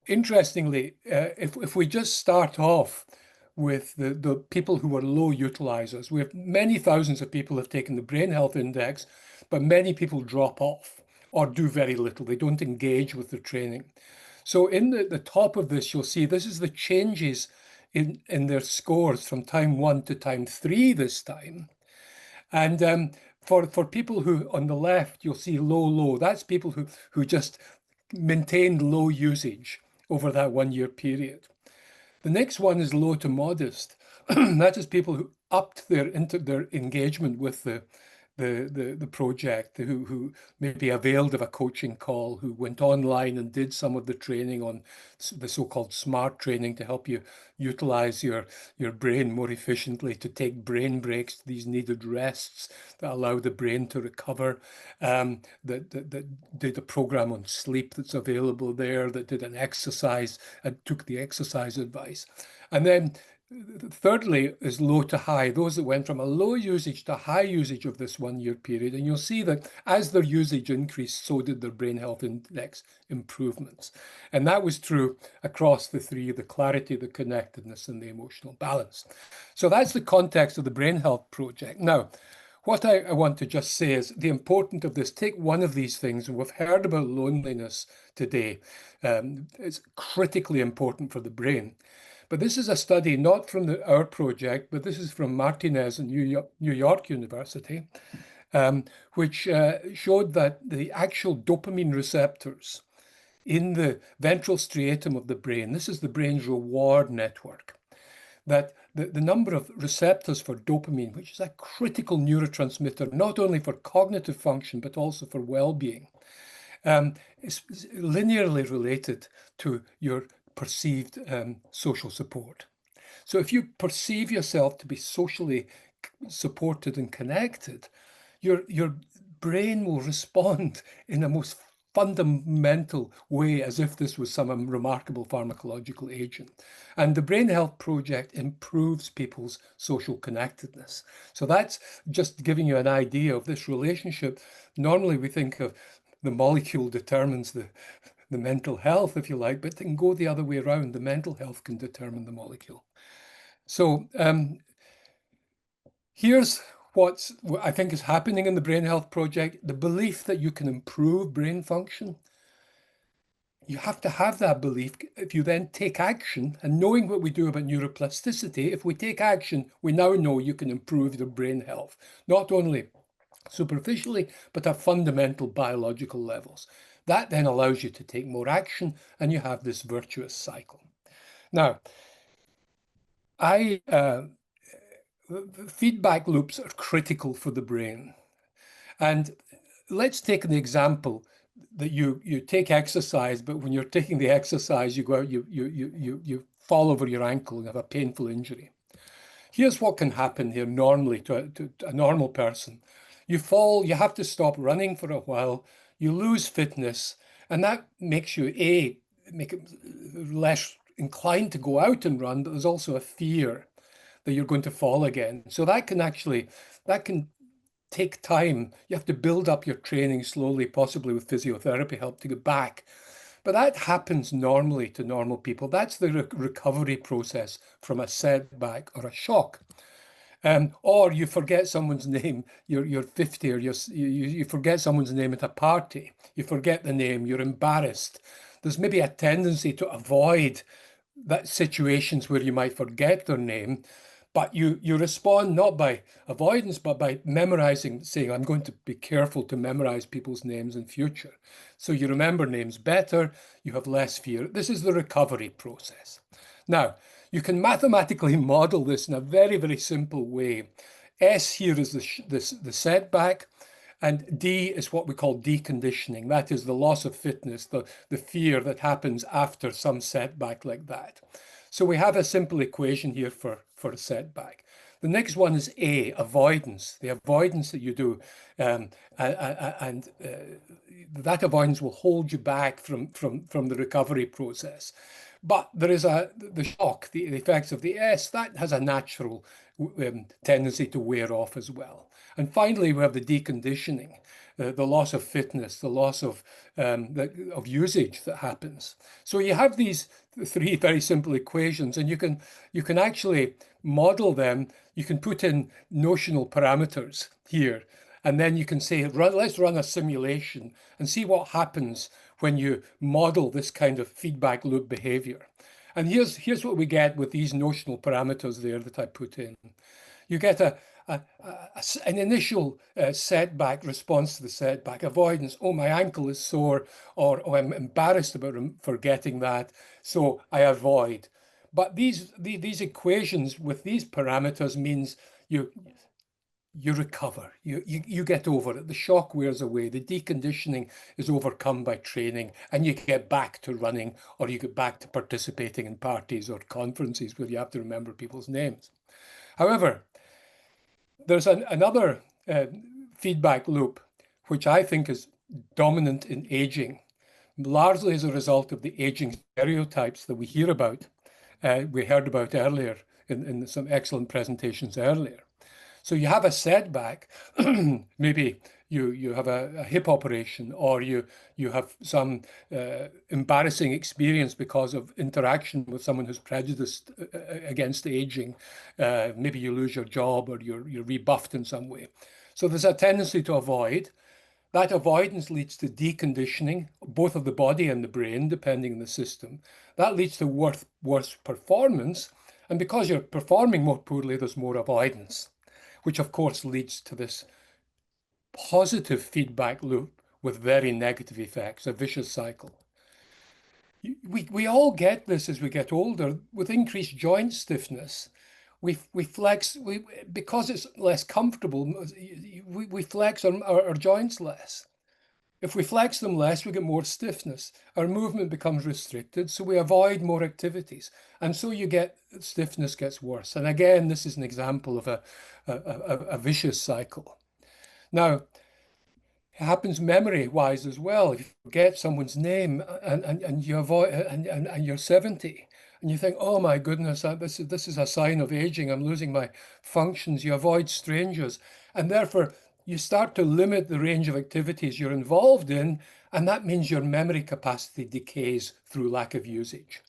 interestingly, if we just start off with the people who are low utilizers, we have many thousands of people have taken the Brain Health Index, but many people drop off or do very little. They don't engage with the training. So in the top of this, you'll see this is the changes in their scores from time 1 to time 3 this time. And for people who, on the left, you'll see low. That's people who just maintained low usage over that 1-year period. The next one is low to modest. That is people who upped their engagement with the project, who maybe availed of a coaching call, who went online and did some of the training on the so-called SMART training to help you utilize your brain more efficiently, to take brain breaks, these needed rests that allow the brain to recover, that did a program on sleep that's available there, that did an exercise and took the exercise advice. And then thirdly is low to high, those that went from a low usage to high usage of this 1 year period. And you'll see that as their usage increased, so did their brain health index improvements. And that was true across the three, the clarity, the connectedness, and the emotional balance. So that's the context of the Brain Health Project. Now, what I want to just say is the importance of this. Take one of these things, and we've heard about loneliness today. It's critically important for the brain. But this is a study not from our project, but this is from Martinez and New York University, which showed that the actual dopamine receptors in the ventral striatum of the brain, this is the brain's reward network, that the number of receptors for dopamine, which is a critical neurotransmitter, not only for cognitive function, but also for well-being, is linearly related to your perceived social support. So if you perceive yourself to be socially supported and connected, your brain will respond in a most fundamental way, as if this was some remarkable pharmacological agent. And the Brain Health Project improves people's social connectedness. So that's just giving you an idea of this relationship. Normally we think of the molecule determines the mental health, if you like, but it can go the other way around. The mental health can determine the molecule. So here's what I think is happening in the Brain Health Project, the belief that you can improve brain function. You have to have that belief. If you then take action, and knowing what we do about neuroplasticity, if we take action, we now know you can improve your brain health, not only superficially, but at fundamental biological levels. That then allows you to take more action, and you have this virtuous cycle. Now, feedback loops are critical for the brain. And let's take an example that you take exercise, but when you're taking the exercise, you go out, you fall over your ankle and have a painful injury. Here's what can happen here normally to a normal person. You fall, you have to stop running for a while, you lose fitness, and that makes you, make it less inclined to go out and run, but there's also a fear that you're going to fall again. So that can take time. You have to build up your training slowly, possibly with physiotherapy help to get back. But that happens normally to normal people. That's the recovery process from a setback or a shock. Or you forget someone's name, you're 50, or you forget someone's name at a party. You forget the name, you're embarrassed. There's maybe a tendency to avoid that situations where you might forget their name, but you respond not by avoidance, but by memorizing, saying, I'm going to be careful to memorize people's names in future. So you remember names better, you have less fear. This is the recovery process. Now, you can mathematically model this in a very, very simple way. S here is the setback, and D is what we call deconditioning. That is the loss of fitness, the fear that happens after some setback like that. So we have a simple equation here for a setback. The next one is A, avoidance, the avoidance that you do. And that avoidance will hold you back from the recovery process. But there is the shock, the effects of the S, that has a natural tendency to wear off as well. And finally, we have the deconditioning, the loss of fitness, the loss of usage that happens. So you have these three very simple equations, and you can actually model them. You can put in notional parameters here, and then you can say, let's run a simulation and see what happens when you model this kind of feedback loop behavior. And here's what we get with these notional parameters there that I put in. You get an initial setback response to the setback, avoidance. Oh, my ankle is sore, or oh, I'm embarrassed about forgetting that, so I avoid. But these equations with these parameters means you recover, you get over it. The shock wears away, the deconditioning is overcome by training, and you get back to running, or you get back to participating in parties or conferences where you have to remember people's names. However, there's another feedback loop, which I think is dominant in aging, largely as a result of the aging stereotypes that we hear about, we heard about earlier in some excellent presentations earlier. So you have a setback, maybe you have a hip operation, or you have some embarrassing experience because of interaction with someone who's prejudiced against aging. Maybe you lose your job, or you're rebuffed in some way. So there's a tendency to avoid. That avoidance leads to deconditioning, both of the body and the brain, depending on the system. That leads to worse performance. And because you're performing more poorly, there's more avoidance, which of course leads to this positive feedback loop with very negative effects, a vicious cycle. We all get this as we get older. With increased joint stiffness, we flex, because it's less comfortable, we flex our joints less. If we flex them less, we get more stiffness. Our movement becomes restricted, so we avoid more activities. And so you get, stiffness gets worse. And again, this is an example of a vicious cycle. Now, it happens memory-wise as well. If you forget someone's name and you avoid, and you're 70, and you think, oh my goodness, this is a sign of aging, I'm losing my functions, you avoid strangers. And therefore, you start to limit the range of activities you're involved in, and that means your memory capacity decays through lack of usage.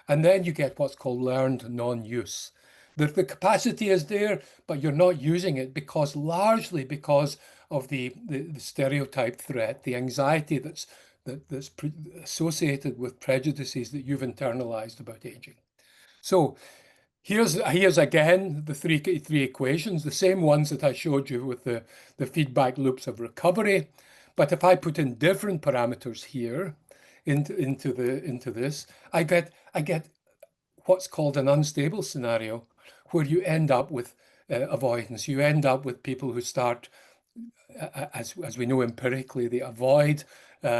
And then you get what's called learned non-use. The capacity is there, but you're not using it largely because of the stereotype threat, the anxiety that's associated with prejudices that you've internalized about aging. So here's again the three equations, the same ones that I showed you with the feedback loops of recovery. But if I put in different parameters here into this, I get what's called an unstable scenario, where you end up with avoidance. You end up with people who start, as we know empirically, they avoid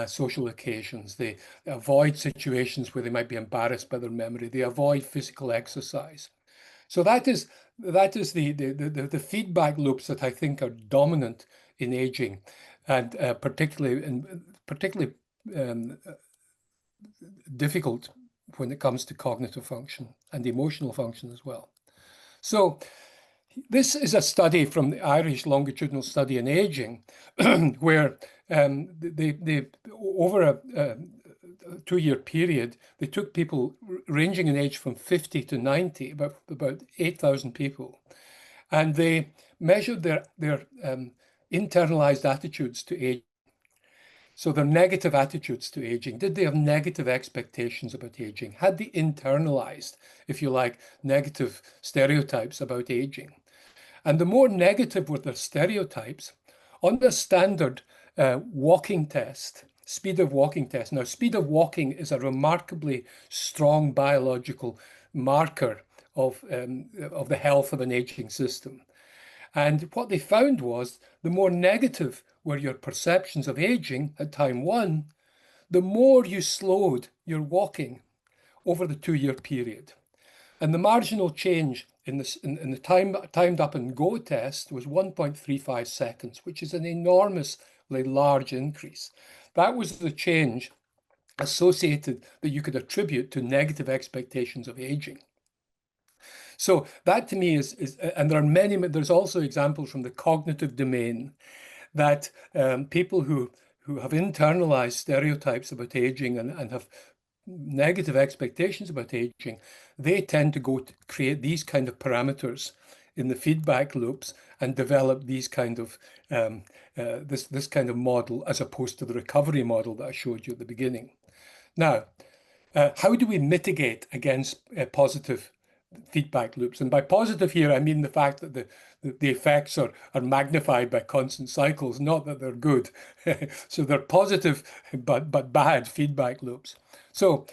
social occasions. They avoid situations where they might be embarrassed by their memory. They avoid physical exercise. So that is the feedback loops that I think are dominant in aging, and particularly difficult when it comes to cognitive function and emotional function as well. So this is a study from the Irish Longitudinal Study in Aging, where they over a 2-year period, they took people ranging in age from 50 to 90, about 8,000 people, and they measured their internalized attitudes to aging. So their negative attitudes to aging. Did they have negative expectations about aging? Had they internalized, if you like, negative stereotypes about aging? And the more negative were their stereotypes, on the standard walking test, speed of walking test. Now, speed of walking is a remarkably strong biological marker of the health of an aging system. And what they found was the more negative were your perceptions of aging at time 1, the more you slowed your walking over the 2-year period. And the marginal change in the timed up and go test was 1.35 seconds, which is an enormously large increase. That was the change associated that you could attribute to negative expectations of aging. So that to me is and there are many, there's also examples from the cognitive domain that people who have internalized stereotypes about aging and have negative expectations about aging, they tend to go to create these kind of parameters in the feedback loops and develop these kind of this kind of model, as opposed to the recovery model that I showed you at the beginning. Now, how do we mitigate against positive feedback loops? And by positive here, I mean the fact that the effects are magnified by constant cycles, not that they're good. So they're positive but bad feedback loops. So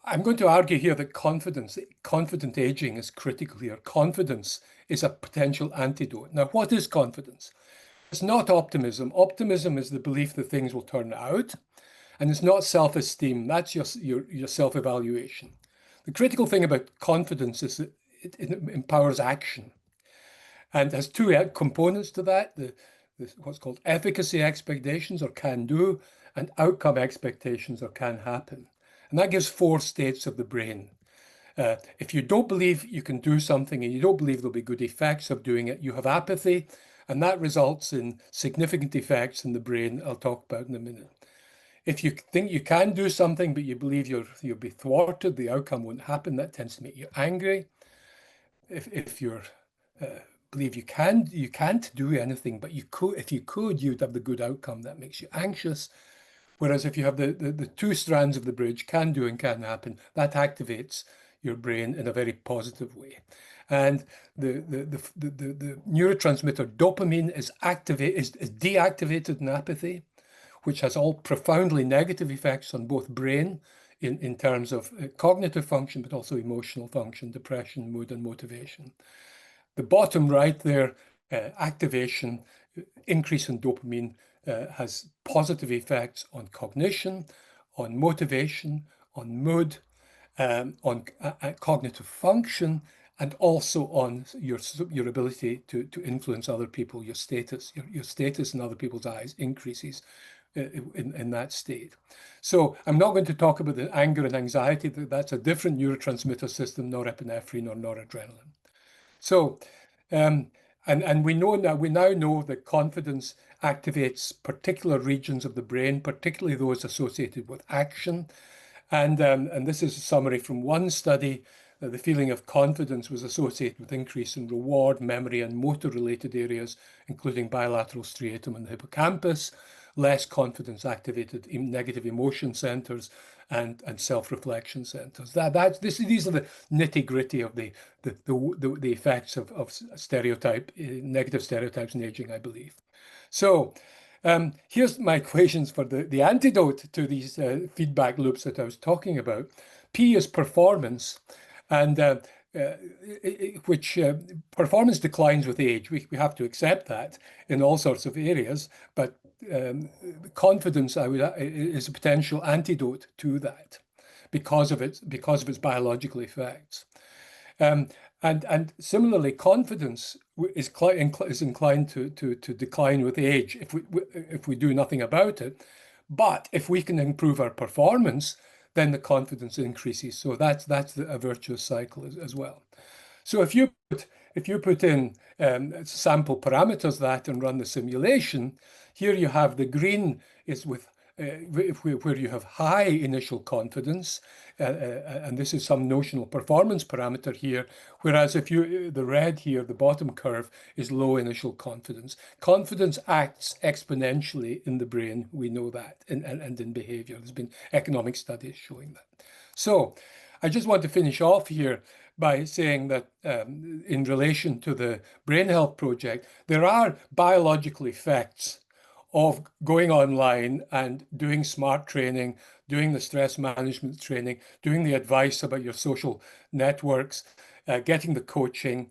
I'm going to argue here that confident aging is critical here. Confidence is a potential antidote. Now, what is confidence? It's not optimism. Optimism is the belief that things will turn out, and it's not self-esteem. That's your self-evaluation. The critical thing about confidence is that it empowers action, and has 2 components to that: what's called efficacy expectations, or can do, and outcome expectations, or can happen. And that gives 4 states of the brain. If you don't believe you can do something and you don't believe there'll be good effects of doing it, you have apathy, and that results in significant effects in the brain I'll talk about in a minute. If you think you can do something, but you believe you'll be thwarted, the outcome won't happen, that tends to make you angry. If you believe you can't do anything, but if you could, you'd have the good outcome, that makes you anxious. Whereas if you have the two strands of the bridge, can do and can happen, that activates your brain in a very positive way. And the neurotransmitter dopamine is deactivated in apathy, which has all profoundly negative effects on both brain in terms of cognitive function, but also emotional function, depression, mood, and motivation. The bottom right there, activation, increase in dopamine has positive effects on cognition, on motivation, on mood, on cognitive function, and also on your ability to influence other people. Your status in other people's eyes increases in that state. So I'm not going to talk about the anger and anxiety. That's a different neurotransmitter system, norepinephrine or noradrenaline. So, and we now know that confidence activates particular regions of the brain, particularly those associated with action. And this is a summary from one study. The feeling of confidence was associated with increase in reward, memory, and motor-related areas, including bilateral striatum and the hippocampus. Less confidence activated negative emotion centers and self-reflection centers. These are the nitty-gritty of the effects of negative stereotypes in aging, I believe. So here's my equations for the antidote to these feedback loops that I was talking about. P is performance, and which performance declines with age. We have to accept that in all sorts of areas, but confidence is a potential antidote to that because of its biological effects. And similarly, confidence is inclined to decline with age if we do nothing about it. But if we can improve our performance, then the confidence increases. So that's a virtuous cycle as well. So if you put in sample parameters that and run the simulation, here you have the green is with where you have high initial confidence, and this is some notional performance parameter here, whereas the red here, the bottom curve, is low initial confidence. Confidence acts exponentially in the brain, we know that, and in behavior. There's been economic studies showing that. So I just want to finish off here by saying that in relation to the Brain Health Project, there are biological effects of going online and doing smart training, doing the stress management training, doing the advice about your social networks, getting the coaching,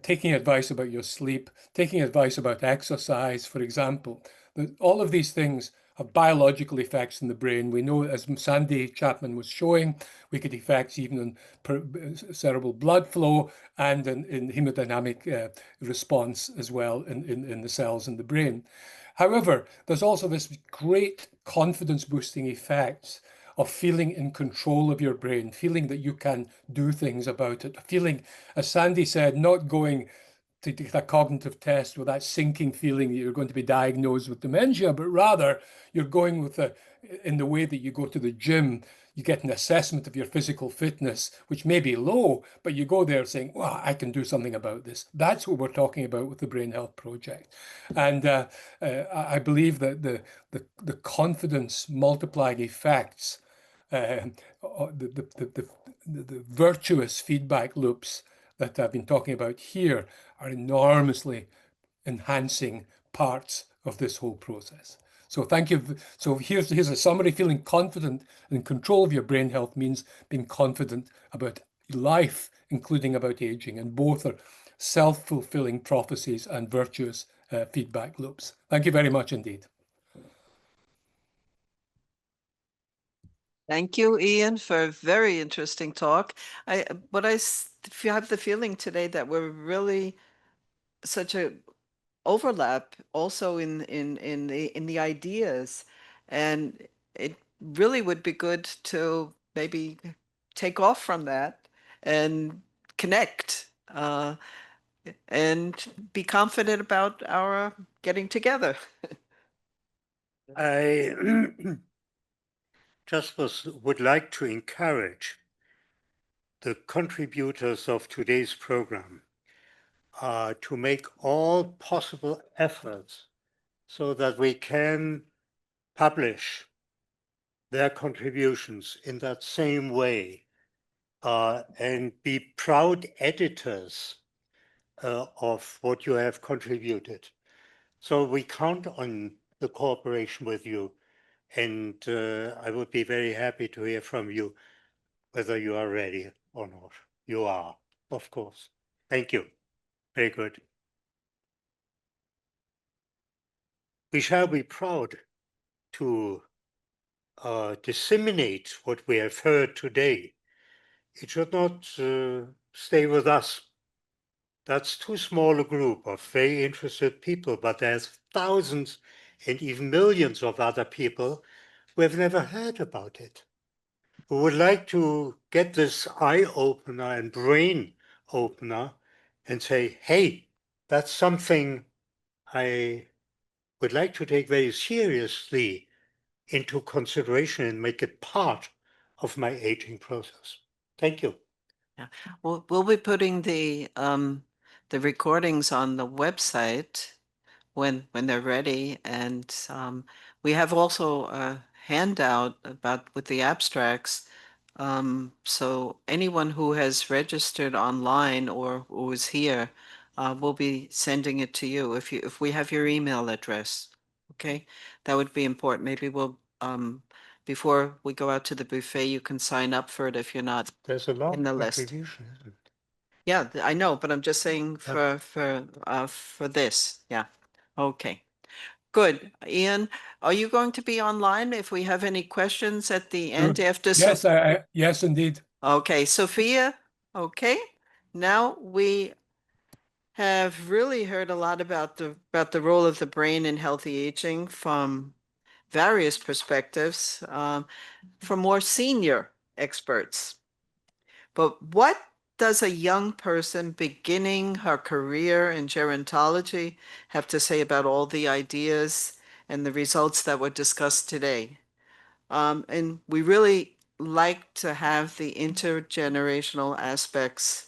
taking advice about your sleep, taking advice about exercise, for example. All of these things have biological effects in the brain. We know, as Sandy Chapman was showing, we get effects even in cerebral blood flow and in hemodynamic response as well in the cells in the brain. However, there's also this great confidence boosting effect of feeling in control of your brain, feeling that you can do things about it, feeling, as Sandy said, not going to get a cognitive test with that sinking feeling that you're going to be diagnosed with dementia, but rather you're going in the way that you go to the gym, you get an assessment of your physical fitness, which may be low, but you go there saying, well, I can do something about this. That's what we're talking about with the Brain Health Project. And I believe that the confidence multiplying effects, the virtuous feedback loops that I've been talking about here are enormously enhancing parts of this whole process. So thank you. So here's a summary. Feeling confident and in control of your brain health means being confident about life, including about aging, and both are self-fulfilling prophecies and virtuous feedback loops. Thank you very much indeed. Thank you, Ian, for a very interesting talk. I have the feeling today that we're really such a overlap also in the ideas, and it really would be good to maybe take off from that and connect and be confident about our getting together. I would like to encourage the contributors of today's program to make all possible efforts so that we can publish their contributions in that same way and be proud editors of what you have contributed. So we count on the cooperation with you, and I would be very happy to hear from you whether you are ready or not. You are, of course. Thank you. Very good. We shall be proud to disseminate what we have heard today. It should not stay with us. That's too small a group of very interested people, but there's thousands and even millions of other people who have never heard about it, who would like to get this eye opener and brain opener and say, hey, that's something I would like to take very seriously into consideration and make it part of my aging process. Thank you. Yeah, we'll be putting the recordings on the website when they're ready, and we have also a handout with the abstracts. So anyone who has registered online or who is here, we'll be sending it to you if we have your email address. Okay, that would be important. Maybe we'll before we go out to the buffet, you can sign up for it if you're not There's a lot in the of list. contribution, isn't it? Yeah, I know, but I'm just saying Yep. for this. Yeah. Okay. Good. Ian, are you going to be online if we have any questions at the end after? Yes, yes, indeed. Okay, Sophia. Okay. Now we have really heard a lot about the role of the brain in healthy aging from various perspectives, from more senior experts. But what does a young person beginning her career in gerontology have to say about all the ideas and the results that were discussed today? And we really like to have the intergenerational aspects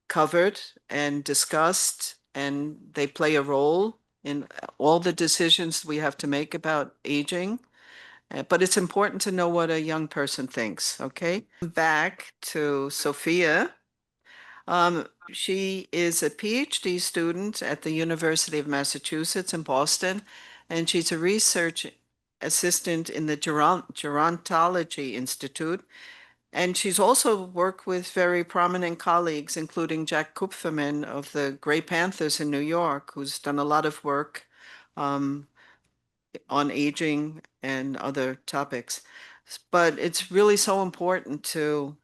covered and discussed, and they play a role in all the decisions we have to make about aging. But it's important to know what a young person thinks, okay? Back to Sophia. She is a PhD student at the University of Massachusetts in Boston, and she's a research assistant in the Gerontology Institute. And she's also worked with very prominent colleagues, including Jack Kupferman of the Grey Panthers in New York, who's done a lot of work on aging and other topics. But it's really so important to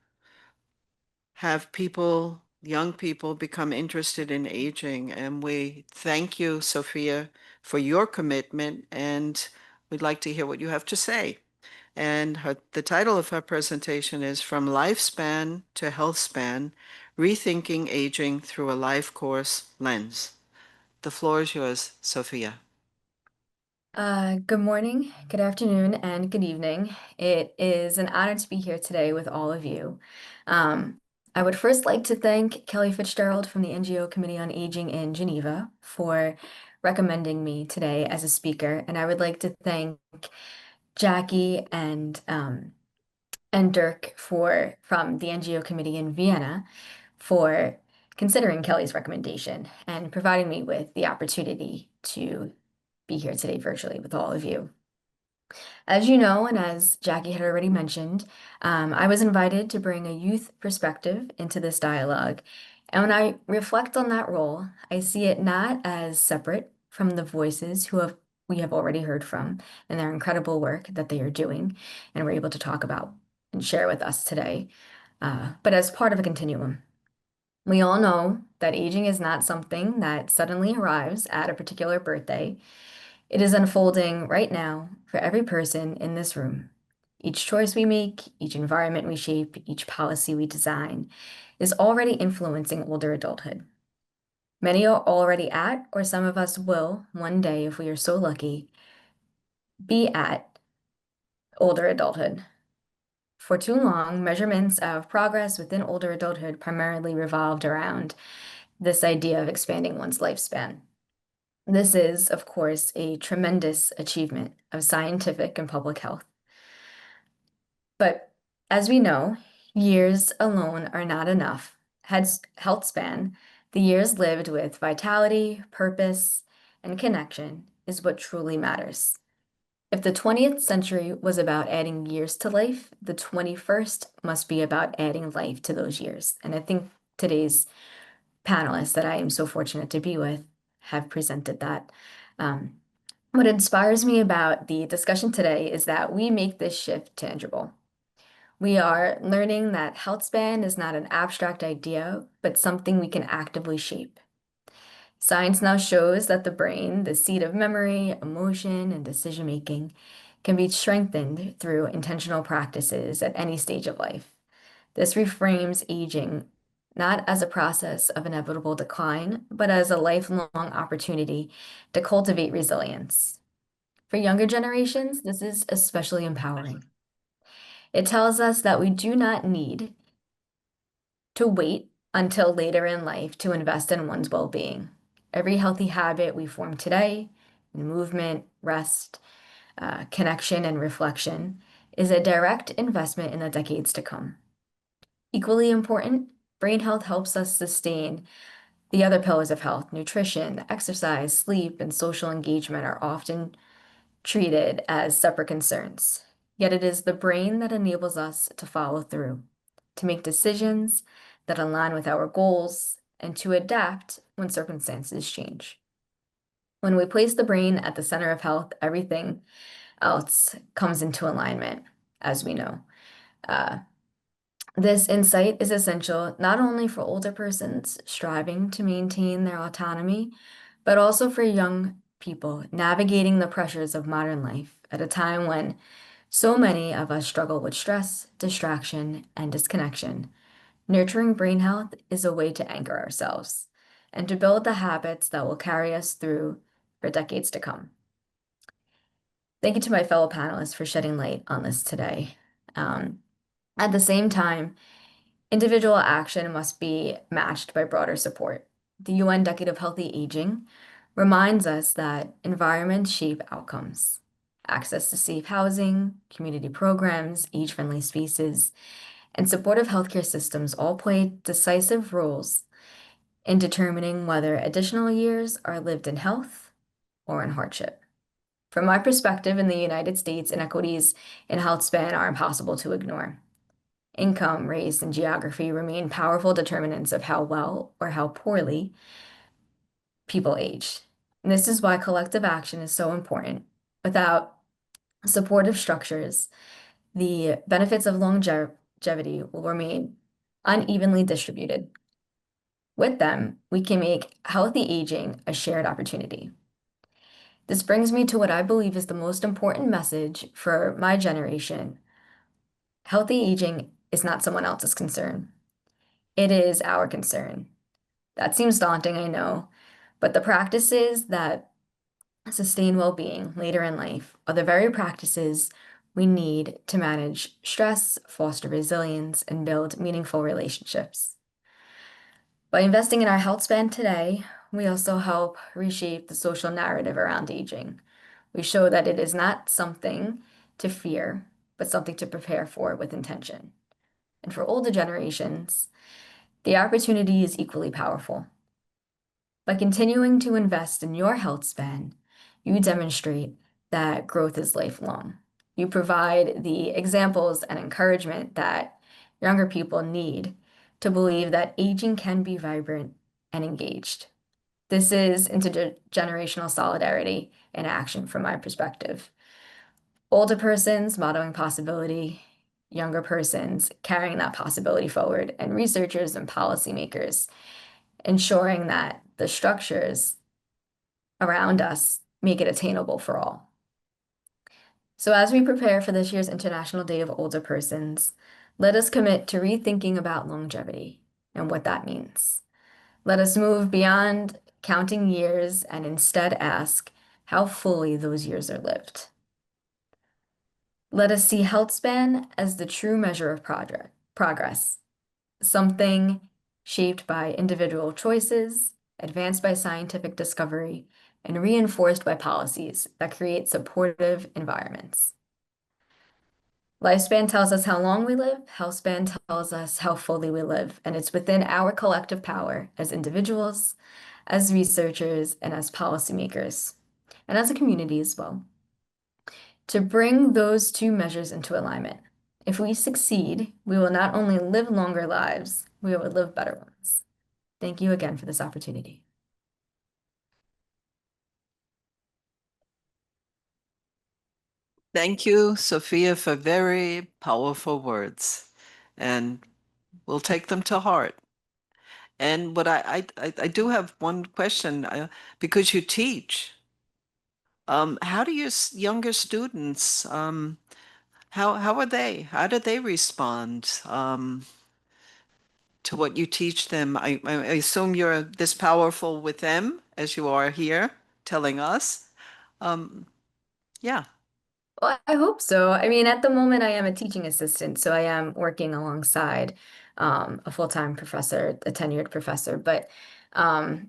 have people, young people, become interested in aging. And we thank you, Sophia, for your commitment, and we'd like to hear what you have to say. And the title of her presentation is From Lifespan to Health Span, Rethinking Aging Through a Life Course Lens. The floor is yours, Sophia. Good morning, good afternoon, and good evening. It is an honor to be here today with all of you. I would first like to thank Kelly Fitzgerald from the NGO Committee on Aging in Geneva for recommending me today as a speaker, and I would like to thank Jackie and Dirk from the NGO Committee in Vienna for considering Kelly's recommendation and providing me with the opportunity to be here today virtually with all of you. As you know, and as Jackie had already mentioned, I was invited to bring a youth perspective into this dialogue. And when I reflect on that role, I see it not as separate from the voices we have already heard from and their incredible work that they are doing and we're able to talk about and share with us today, but as part of a continuum. We all know that aging is not something that suddenly arrives at a particular birthday. It is unfolding right now for every person in this room. Each choice we make, each environment we shape, each policy we design is already influencing older adulthood. Many are already at, or some of us will, one day, if we are so lucky, be at older adulthood. For too long, measurements of progress within older adulthood primarily revolved around this idea of expanding one's lifespan. This is, of course, a tremendous achievement of scientific and public health. But as we know, years alone are not enough. Health span, the years lived with vitality, purpose, and connection is what truly matters. If the 20th century was about adding years to life, the 21st must be about adding life to those years. And I think today's panelists that I am so fortunate to be with have presented that. What inspires me about the discussion today is that we make this shift tangible. We are learning that health span is not an abstract idea, but something we can actively shape. Science now shows that the brain, the seat of memory, emotion, and decision-making, can be strengthened through intentional practices at any stage of life. This reframes aging not as a process of inevitable decline, but as a lifelong opportunity to cultivate resilience. For younger generations, this is especially empowering. It tells us that we do not need to wait until later in life to invest in one's well-being. Every healthy habit we form today, movement, rest, connection, and reflection, is a direct investment in the decades to come. Equally important, brain health helps us sustain the other pillars of health. Nutrition, exercise, sleep, and social engagement are often treated as separate concerns. Yet it is the brain that enables us to follow through, to make decisions that align with our goals, and to adapt when circumstances change. When we place the brain at the center of health, everything else comes into alignment, as we know. This insight is essential not only for older persons striving to maintain their autonomy, but also for young people navigating the pressures of modern life at a time when so many of us struggle with stress, distraction, and disconnection. Nurturing brain health is a way to anchor ourselves and to build the habits that will carry us through for decades to come. Thank you to my fellow panelists for shedding light on this today. At the same time, individual action must be matched by broader support. The UN Decade of Healthy Aging reminds us that environments shape outcomes. Access to safe housing, community programs, age-friendly spaces, and supportive healthcare systems all play decisive roles in determining whether additional years are lived in health or in hardship. From my perspective, in the United States, inequities in health span are impossible to ignore. Income, race, and geography remain powerful determinants of how well or how poorly people age. And this is why collective action is so important. Without supportive structures, the benefits of longevity will remain unevenly distributed. With them, we can make healthy aging a shared opportunity. This brings me to what I believe is the most important message for my generation. Healthy aging is not someone else's concern. It is our concern. That seems daunting, I know, but the practices that sustain well-being later in life are the very practices we need to manage stress, foster resilience, and build meaningful relationships. By investing in our health span today, we also help reshape the social narrative around aging. We show that it is not something to fear, but something to prepare for with intention. And for older generations, the opportunity is equally powerful. By continuing to invest in your health span, you demonstrate that growth is lifelong. You provide the examples and encouragement that younger people need to believe that aging can be vibrant and engaged. This is intergenerational solidarity in action from my perspective. Older persons modeling possibility, younger persons carrying that possibility forward, and researchers and policymakers ensuring that the structures around us make it attainable for all. So as we prepare for this year's International Day of Older Persons, let us commit to rethinking about longevity and what that means. Let us move beyond counting years and instead ask how fully those years are lived. Let us see health span as the true measure of progress, something shaped by individual choices, advanced by scientific discovery, and reinforced by policies that create supportive environments. Lifespan tells us how long we live, health span tells us how fully we live, and it's within our collective power as individuals, as researchers, and as policymakers, and as a community as well, to bring those two measures into alignment. If we succeed, we will not only live longer lives, we will live better ones. Thank you again for this opportunity. Thank you, Sophia, for very powerful words, and we'll take them to heart. And what I do have one question, because you teach. How do your younger students, how are they? How do they respond to what you teach them? I assume you're this powerful with them as you are here telling us. Yeah. Well, I hope so. I mean, at the moment, I am a teaching assistant, so I am working alongside a full-time professor, a tenured professor. But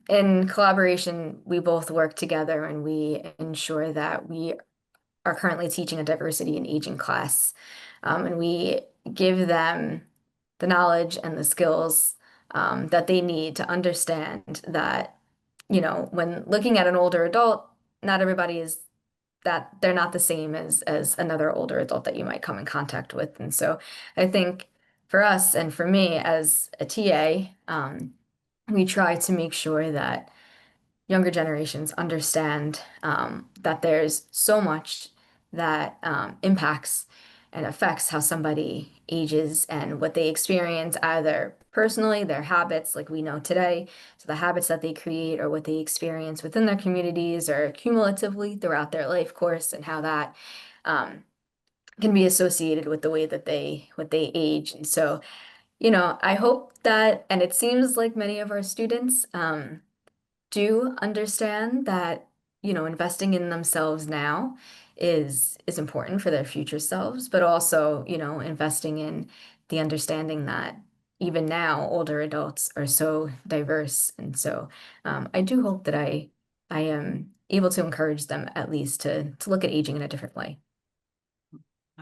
in collaboration, we both work together and we ensure that we are currently teaching a diversity and aging class. And we give them the knowledge and the skills that they need to understand that, you know, when looking at an older adult, not everybody is that they're not the same as another older adult that you might come in contact with. And so I think for us and for me as a TA, we try to make sure that younger generations understand that there's so much that impacts and affects how somebody ages and what they experience, either personally, their habits, like we know today, so the habits that they create or what they experience within their communities or cumulatively throughout their life course, and how that can be associated with the way that what they age. And so, you know, I hope that, and it seems like many of our students do understand that, you know, investing in themselves now is important for their future selves, but also, you know, investing in the understanding that even now older adults are so diverse. And so I do hope that I am able to encourage them at least to look at aging in a different way.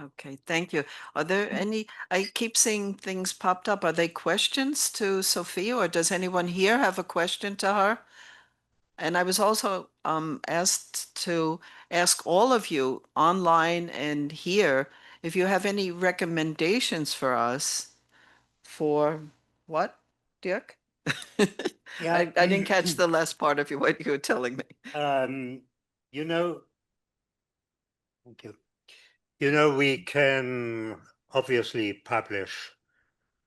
Okay, thank you. Are there any, I keep seeing things popped up. Are they questions to Sophia, or does anyone here have a question to her? And I was also asked to ask all of you online and here if you have any recommendations for us for what, Dirk? Yeah. I didn't catch the last part of what you were telling me. You know, thank you. You know, we can obviously publish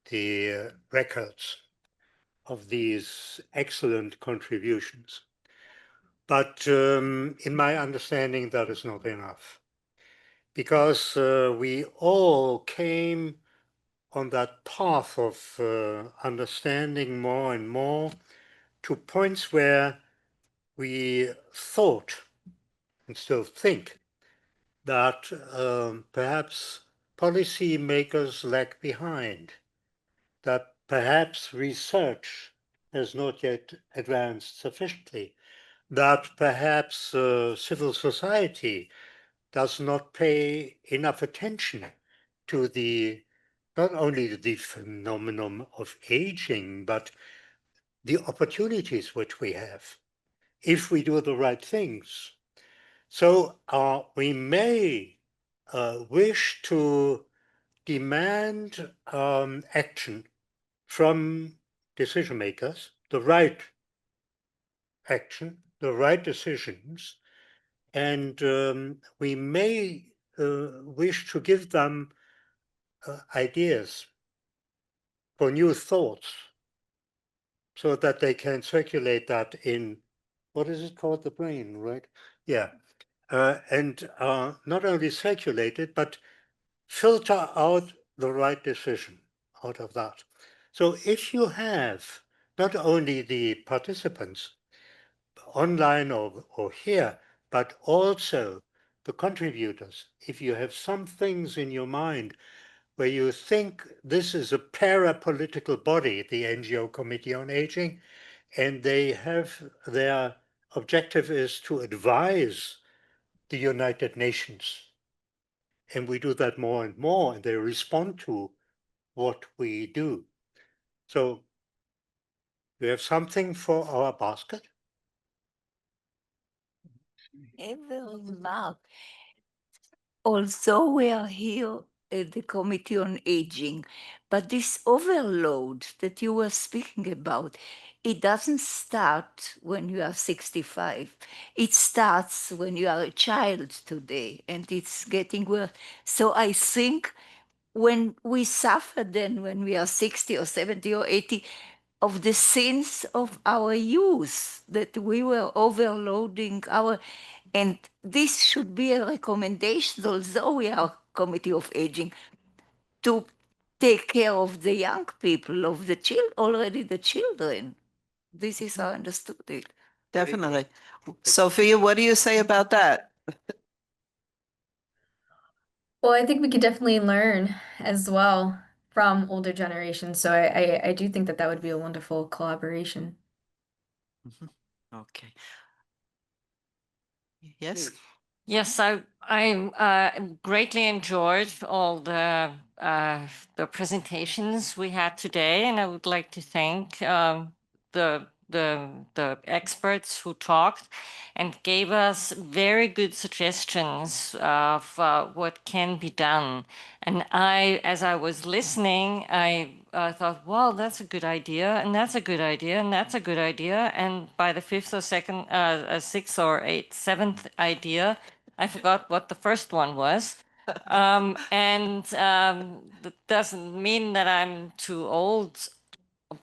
the records of these excellent contributions. But in my understanding, that is not enough. Because we all came on that path of understanding more and more to points where we thought and still think that perhaps policymakers lag behind, that perhaps research has not yet advanced sufficiently, that perhaps civil society does not pay enough attention to not only the phenomenon of aging, but the opportunities which we have if we do the right things. So we may wish to demand action from decision makers, the right action, the right decisions, and we may wish to give them ideas for new thoughts so that they can circulate that in, what is it called, the brain, right? Yeah. and not only circulate it, but filter out the right decision out of that. So if you have not only the participants online or here, but also the contributors, if you have some things in your mind where you think this is a para-political body, the NGO Committee on Aging, and they have their objective is to advise the United Nations. And we do that more and more, and they respond to what we do. So we have something for our basket. Mark, although we are here at the Committee on Aging, but this overload that you were speaking about, it doesn't start when you are 65. It starts when you are a child today, and it's getting worse. So I think when we suffer then when we are 60 or 70 or 80 of the sins of our youth, that we were overloading our, and this should be a recommendation, although we are Committee of Aging, to take care of the young people, of the already the children. This is how I understood it. Definitely. Sophia, what do you say about that? Well, I think we could definitely learn as well from older generations. So I do think that that would be a wonderful collaboration. Okay. Yes. Yes, I greatly enjoyed all the presentations we had today, and I would like to thank the experts who talked and gave us very good suggestions of what can be done. And as I was listening, I thought, well, that's a good idea, and that's a good idea, and that's a good idea. And by the fifth or sixth or seventh idea, I forgot what the first one was. That doesn't mean that I'm too old,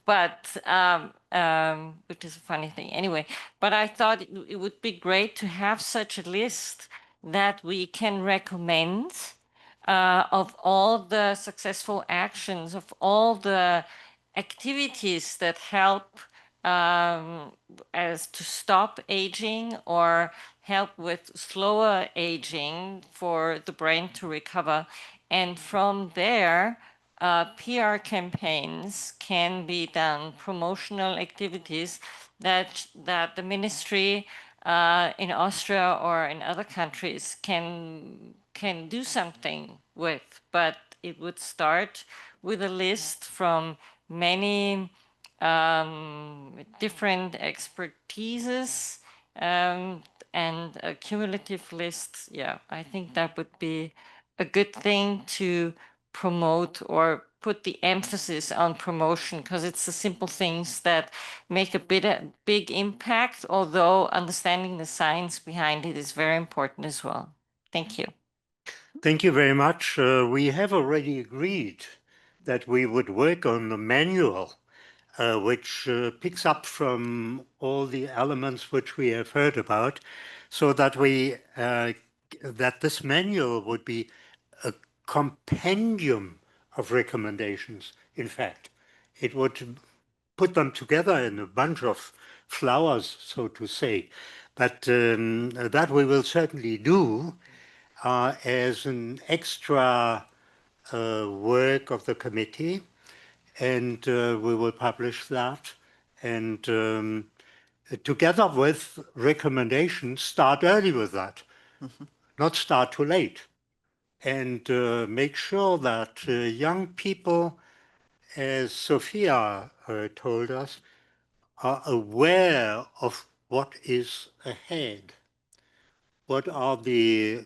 but which is a funny thing anyway. But I thought it would be great to have such a list that we can recommend of all the successful actions, of all the activities that help as to stop aging or help with slower aging for the brain to recover. And from there, PR campaigns can be done, promotional activities that the ministry in Austria or in other countries can do something with. But it would start with a list from many different expertises and a cumulative list. Yeah, I think that would be a good thing to promote or put the emphasis on promotion, because it's the simple things that make a big impact, although understanding the science behind it is very important as well. Thank you. Thank you very much. We have already agreed that we would work on the manual, which picks up from all the elements which we have heard about, so that that this manual would be a compendium of recommendations. In fact, it would put them together in a bunch of flowers, so to say. But that we will certainly do as an extra work of the committee, and we will publish that. And together with recommendations, start early with that, not start too late. And make sure that young people, as Sophia told us, are aware of what is ahead. What are the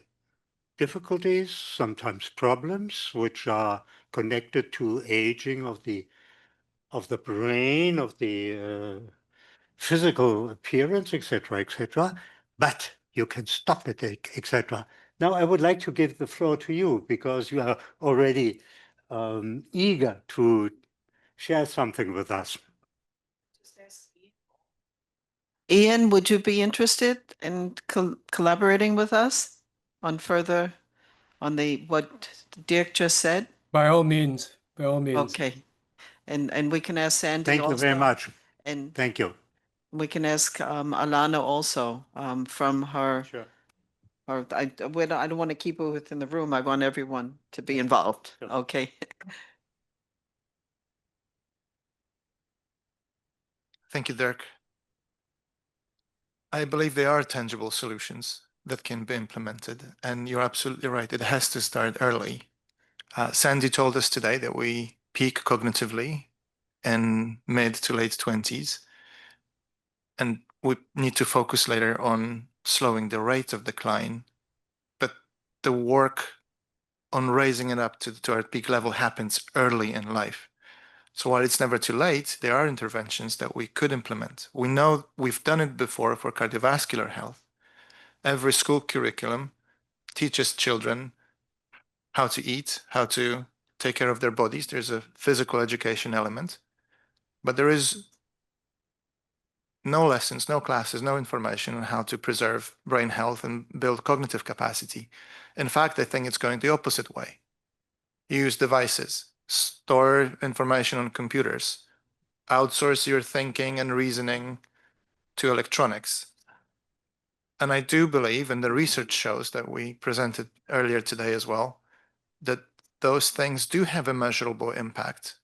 difficulties, sometimes problems, which are connected to aging of the brain, of the physical appearance, etc., but you can stop it, etc. Now, I would like to give the floor to you, because you are already eager to share something with us. Ian, would you be interested in collaborating with us on further on what Dirk just said? By all means, by all means. Okay. And we can ask Sandy Thank you very also, much. and Thank you. we can ask Alana also from her. Sure. I don't want to keep her within the room. I want everyone to be involved. Sure. Okay. Thank you, Dirk. I believe there are tangible solutions that can be implemented, and you're absolutely right. It has to start early. Sandy told us today that we peak cognitively in mid to late 20s, and we need to focus later on slowing the rate of decline. But the work on raising it up to our peak level happens early in life. So while it's never too late, there are interventions that we could implement. We know we've done it before for cardiovascular health. Every school curriculum teaches children how to eat, how to take care of their bodies. There's a physical education element, but there is no lessons, no classes, no information on how to preserve brain health and build cognitive capacity. In fact, I think it's going the opposite way. Use devices, store information on computers, outsource your thinking and reasoning to electronics. And I do believe, and the research shows that we presented earlier today as well, that those things do have a measurable impact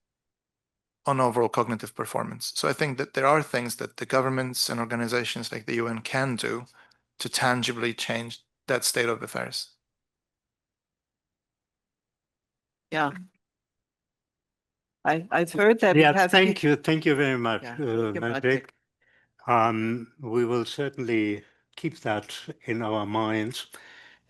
on overall cognitive performance. So I think that there are things that the governments and organizations like the UN can do to tangibly change that state of affairs. Yeah. I've heard that. Yeah, thank you. Thank you very much, Yeah, Maciej. We will certainly keep that in our minds.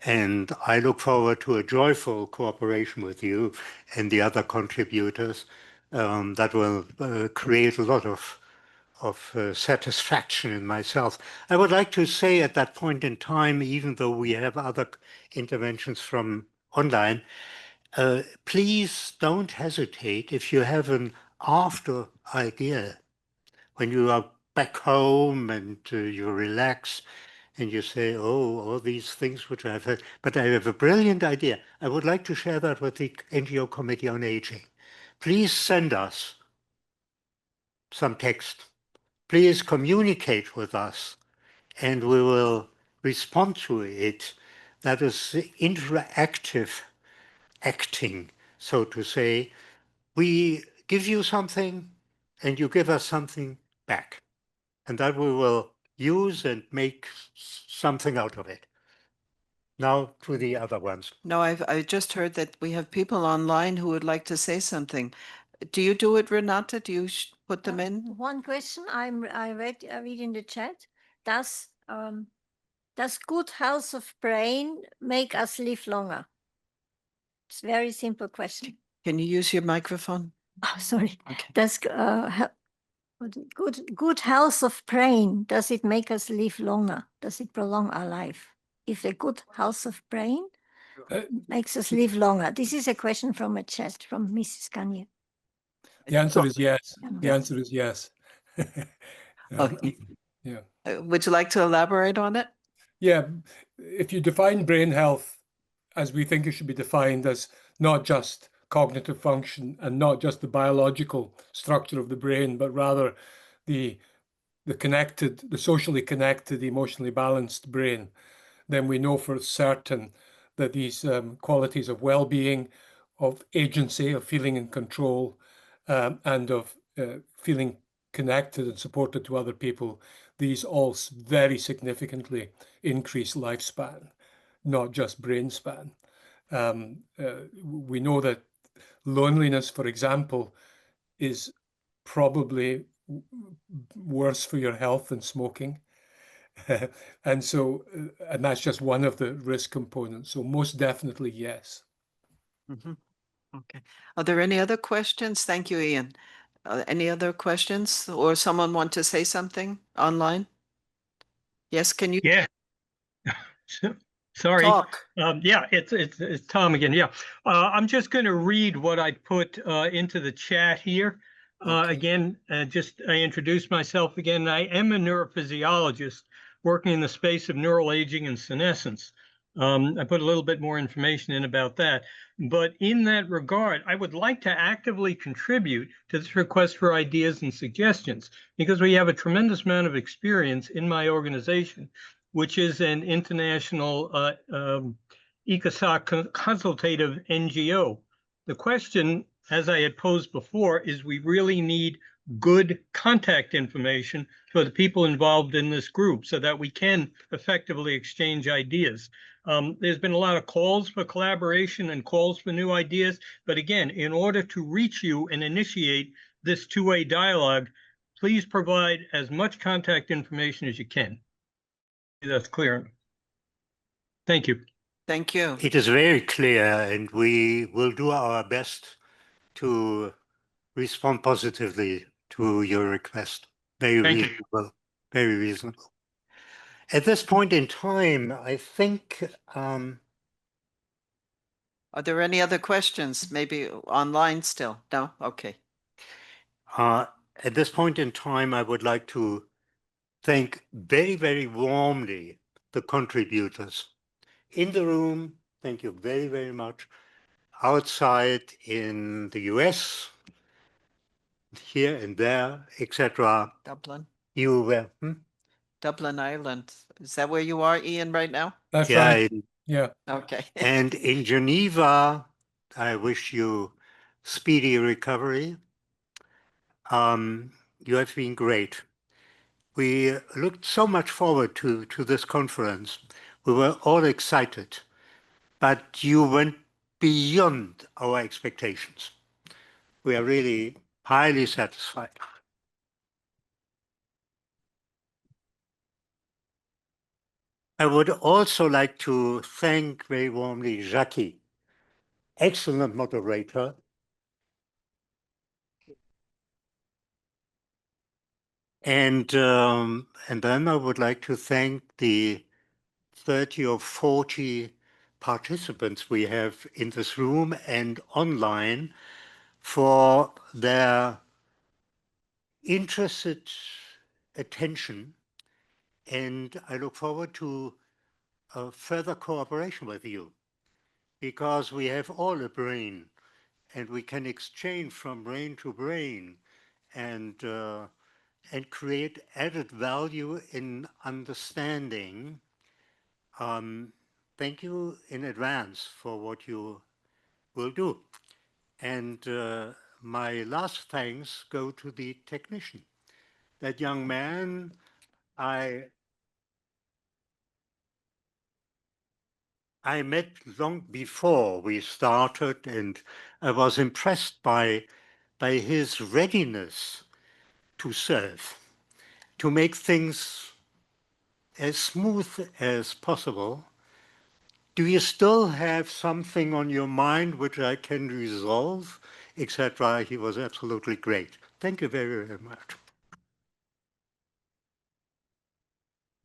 And I look forward to a joyful cooperation with you and the other contributors that will create a lot of satisfaction in myself. I would like to say at that point in time, even though we have other interventions from online, please don't hesitate if you have an after idea. When you are back home and you relax and you say, oh, all these things which I've heard, but I have a brilliant idea. I would like to share that with the NGO Committee on Aging. Please send us some text. Please communicate with us and we will respond to it. That is interactive acting, so to say. We give you something and you give us something back. And that we will use and make something out of it. Now to the other ones. No, I just heard that we have people online who would like to say something. Do you do it, Renata? Do you put them in? One question I read in the chat. Does good health of brain make us live longer? It's a very simple question. Can you use your microphone? Oh, sorry. Okay. Does good health of brain, does it make us live longer? Does it prolong our life? If the good health of brain makes us live longer. This is a question from a chat from Mrs. Kanye. The answer is yes. The answer is yes. Okay. Yeah. Would you like to elaborate on it? Yeah. If you define brain health as we think it should be defined, as not just cognitive function and not just the biological structure of the brain, but rather the socially connected, emotionally balanced brain, then we know for certain that these qualities of well-being, of agency, of feeling in control, and of feeling connected and supported to other people, these all very significantly increase lifespan, not just brain span. We know that loneliness, for example, is probably worse for your health than smoking. And that's just one of the risk components. So most definitely, yes. Mm-hmm. Okay. Are there any other questions? Thank you, Ian. Any other questions or someone want to say something online? Yes, can you? Yeah. Sorry. Talk. Yeah, it's Tom again. Yeah. I'm just going to read what I put into the chat here. Again, I introduced myself again. I am a neurophysiologist working in the space of neural aging and senescence. I put a little bit more information in about that. But in that regard, I would like to actively contribute to this request for ideas and suggestions, because we have a tremendous amount of experience in my organization, which is an international ECOSOC consultative NGO. The question, as I had posed before, is we really need good contact information for the people involved in this group so that we can effectively exchange ideas. There's been a lot of calls for collaboration and calls for new ideas, but again, in order to reach you and initiate this two-way dialogue, please provide as much contact information as you can. That's clear. Thank you. Thank you. It is very clear, and we will do our best to respond positively to your request. Very reasonable. Very reasonable. At this point in time, I think. Are there any other questions? Maybe online still? No? Okay. At this point in time, I would like to thank very, very warmly the contributors. In the room, thank you very, very much. Outside in the US, here and there, etc. Dublin. You were Dublin, Ireland. Is that where you are, Ian, right now? That's yeah, right. Yeah. Okay. And in Geneva, I wish you speedy recovery. You have been great. We looked so much forward to this conference. We were all excited, but you went beyond our expectations. We are really highly satisfied. I would also like to thank very warmly Jackie, excellent moderator. And then I would like to thank the 30 or 40 participants we have in this room and online for their interested attention. And I look forward to further cooperation with you, because we have all a brain and we can exchange from brain to brain and create added value in understanding. Thank you in advance for what you will do. And my last thanks go to the technician. That young man, I met long before we started, and I was impressed by his readiness to serve, to make things as smooth as possible. Do you still have something on your mind which I can resolve, etc.? He was absolutely great. Thank you very, very much.